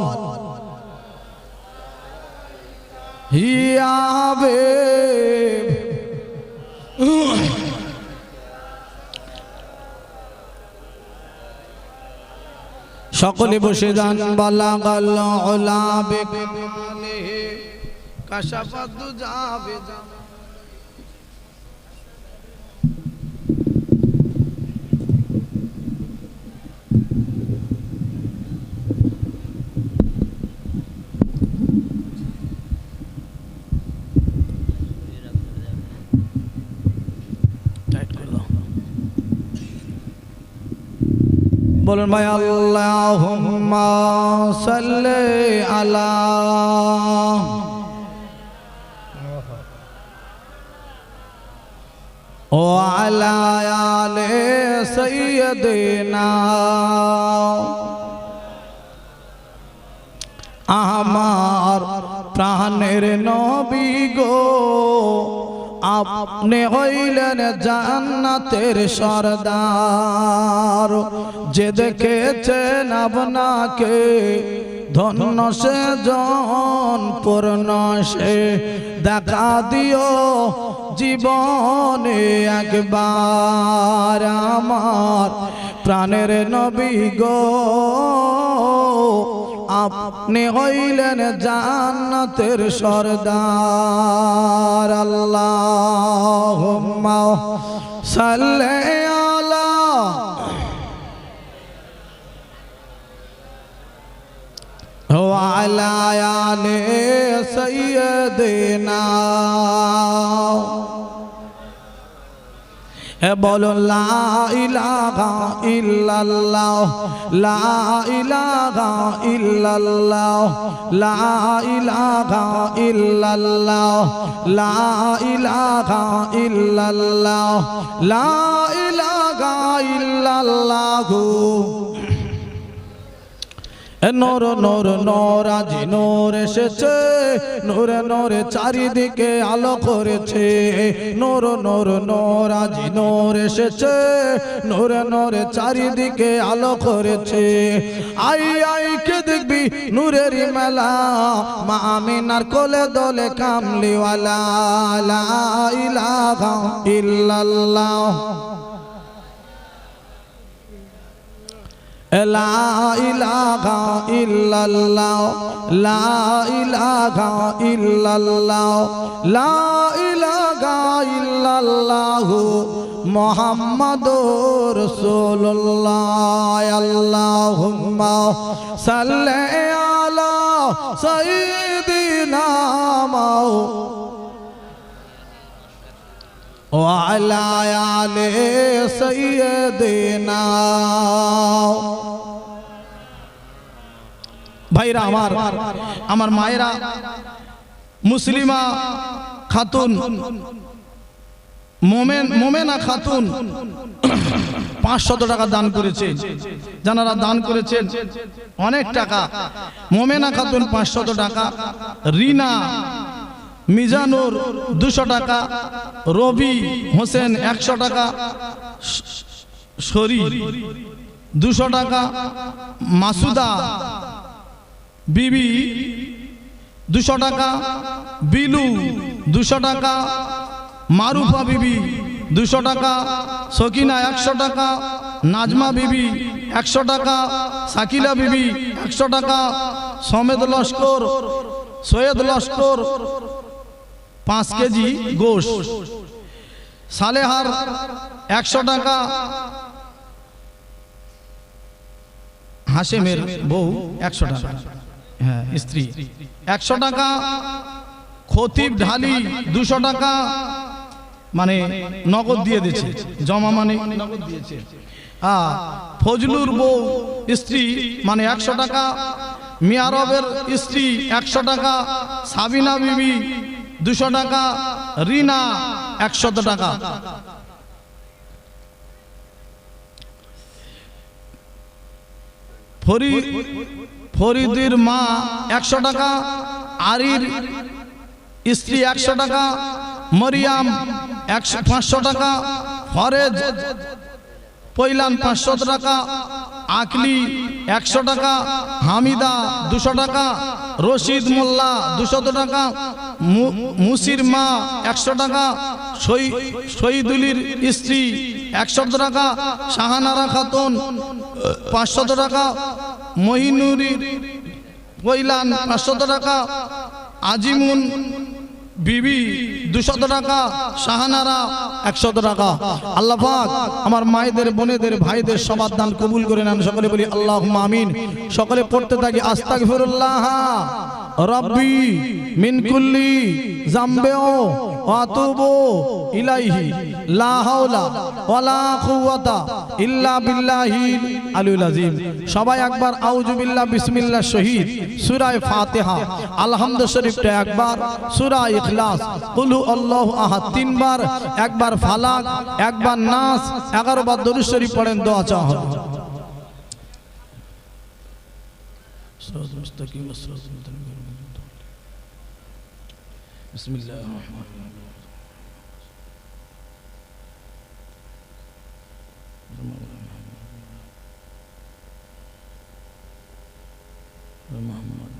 ইয়া হাবিব সকলে বসে যান বালাগাল উলা বিকামালিহি কাশাফাত যাবে বলুন ভাই আল্লাহুম্মা সাল্লি আলা ওয়ালা আলে সাইয়্যিদিনা আমার প্রাণের নবী গো আপনি হইলেন জান্নাতের সরদার যে দেখেছেন আপনাকে ধন্য সে জন পূর্ণ সে দেখা দিও জীবনে একবার আমার প্রাণের নবী গো আপনি হইলেন জান্নাতের সরদার আল্লাহুম্মা সাল্লি আলা ওয়া আলা আলি সাইয়্যিদিনা বলো লা ইলাহা ইল্লাল্লাহ লা ইলাহা ইল্লাল্লাহ লা ইলাহা ইল্লাল্লাহ লা ইলাহা ইল্লাল্লাহ লা ইলাহা ইল্লাল্লাহ নূর নূর নূর আজ নূর এসেছে নূরে নূরে চারিদিকে আলো করেছে নূর নূর নূর আজ নূর এসেছে নূরে নূরে চারিদিকে আলো করেছে আই আই কে দেখবি নূরের মেলা মা আমিনার কোলে দোলে কামলিওয়ালা লা ইলাহা ইল্লাল্লাহ লা ইলাহা ইল্লাল্লাহ লা ইলাহা ইল্লাল্লাহ লা ইলাহা ইল্লাল্লাহ মুহাম্মাদুর রাসূলুল্লাহ আল্লাহুম্মা সাল্লি আলা সাইয়্যিদিনা ওয়ালা আলে সাইয়্যিদিনা ভাইরা আমার মায়েরা মুসলিমা খাতুন মোমেনা খাতুন 500 টাকা দান করেছে যারা দান করেছেন অনেক টাকা মোমেনা খাতুন 500 টাকা রিনা মিজানুর 200 টাকা রবি হোসেন 100 টাকা শরী 200 টাকা মাসুদা বিবি 200 টাকা বিলু 200 টাকা মারুফা বিবি 200 টাকা সকিনা 100 টাকা নাজমা বিবি 100 টাকা সাকিলা বিবি 100 টাকা সমেদ লস্কর সৈয়দ লস্কর 5 কেজি গোশ সালেহার 100 টাকা হাশেমের বউ 100 টাকা হ্যাঁ স্ত্রী 100 টাকা খতিব ঢালি 200 টাকা মানে নগদ দিয়ে দিয়েছে জমা মানে নগদ দিয়েছে ফজলুর বউ স্ত্রী মানে 100 টাকা মিয়ারবের স্ত্রী 100 টাকা সাবিনা বিবি 200 টাকা রিনা 100 টাকা ফরিদের মা 100 টাকা আরির স্ত্রী 100 টাকা মরিয়াম 500 টাকা ফরেজ পৈলান 500 টাকা আকলি 100 টাকা হামিদা 200 টাকা রশিদ মোল্লা 200 টাকা মুসির মা 100 টাকা শহীদুলির স্ত্রী 100 টাকা শাহানারা খাতুন 500 টাকা মহিনুরির পৈলান 500 টাকা আজিমুন বিবি 200 টাকা শাহানারা 100 টাকা আল্লাহ পাক আমার মায়েদের বোনেদের ভাইদের সবার দান কবুল করে নেন সকলে বলি আল্লাহুম্মা আমিন সকলে পড়তে থাকি আস্তাগফিরুল্লাহ রাব্বি মিন কুল্লি যামবে ওয়া আতুবু ইলাইহি লা হাওলা ওয়ালা কুওয়াতা ইল্লা বিল্লাহিল আলিয়্যিল আযীম। সবাই একবার আউযু বিল্লাহ বিসমিল্লাহ শহীদ, সূরা ফাতিহা, আলহামদু শরীফটা একবার, সূরা ইখলাস, কুল হু আল্লাহু আহাদ তিনবার, একবার ফালাক, একবার নাস, 11 বার দরুদ শরীফ পড়েন, দোয়া চাওয়া হবে। সিরাতুল মুস্তাকিম সিরাতুল বিসমিল্লাহির রহমানির রহিম। محمد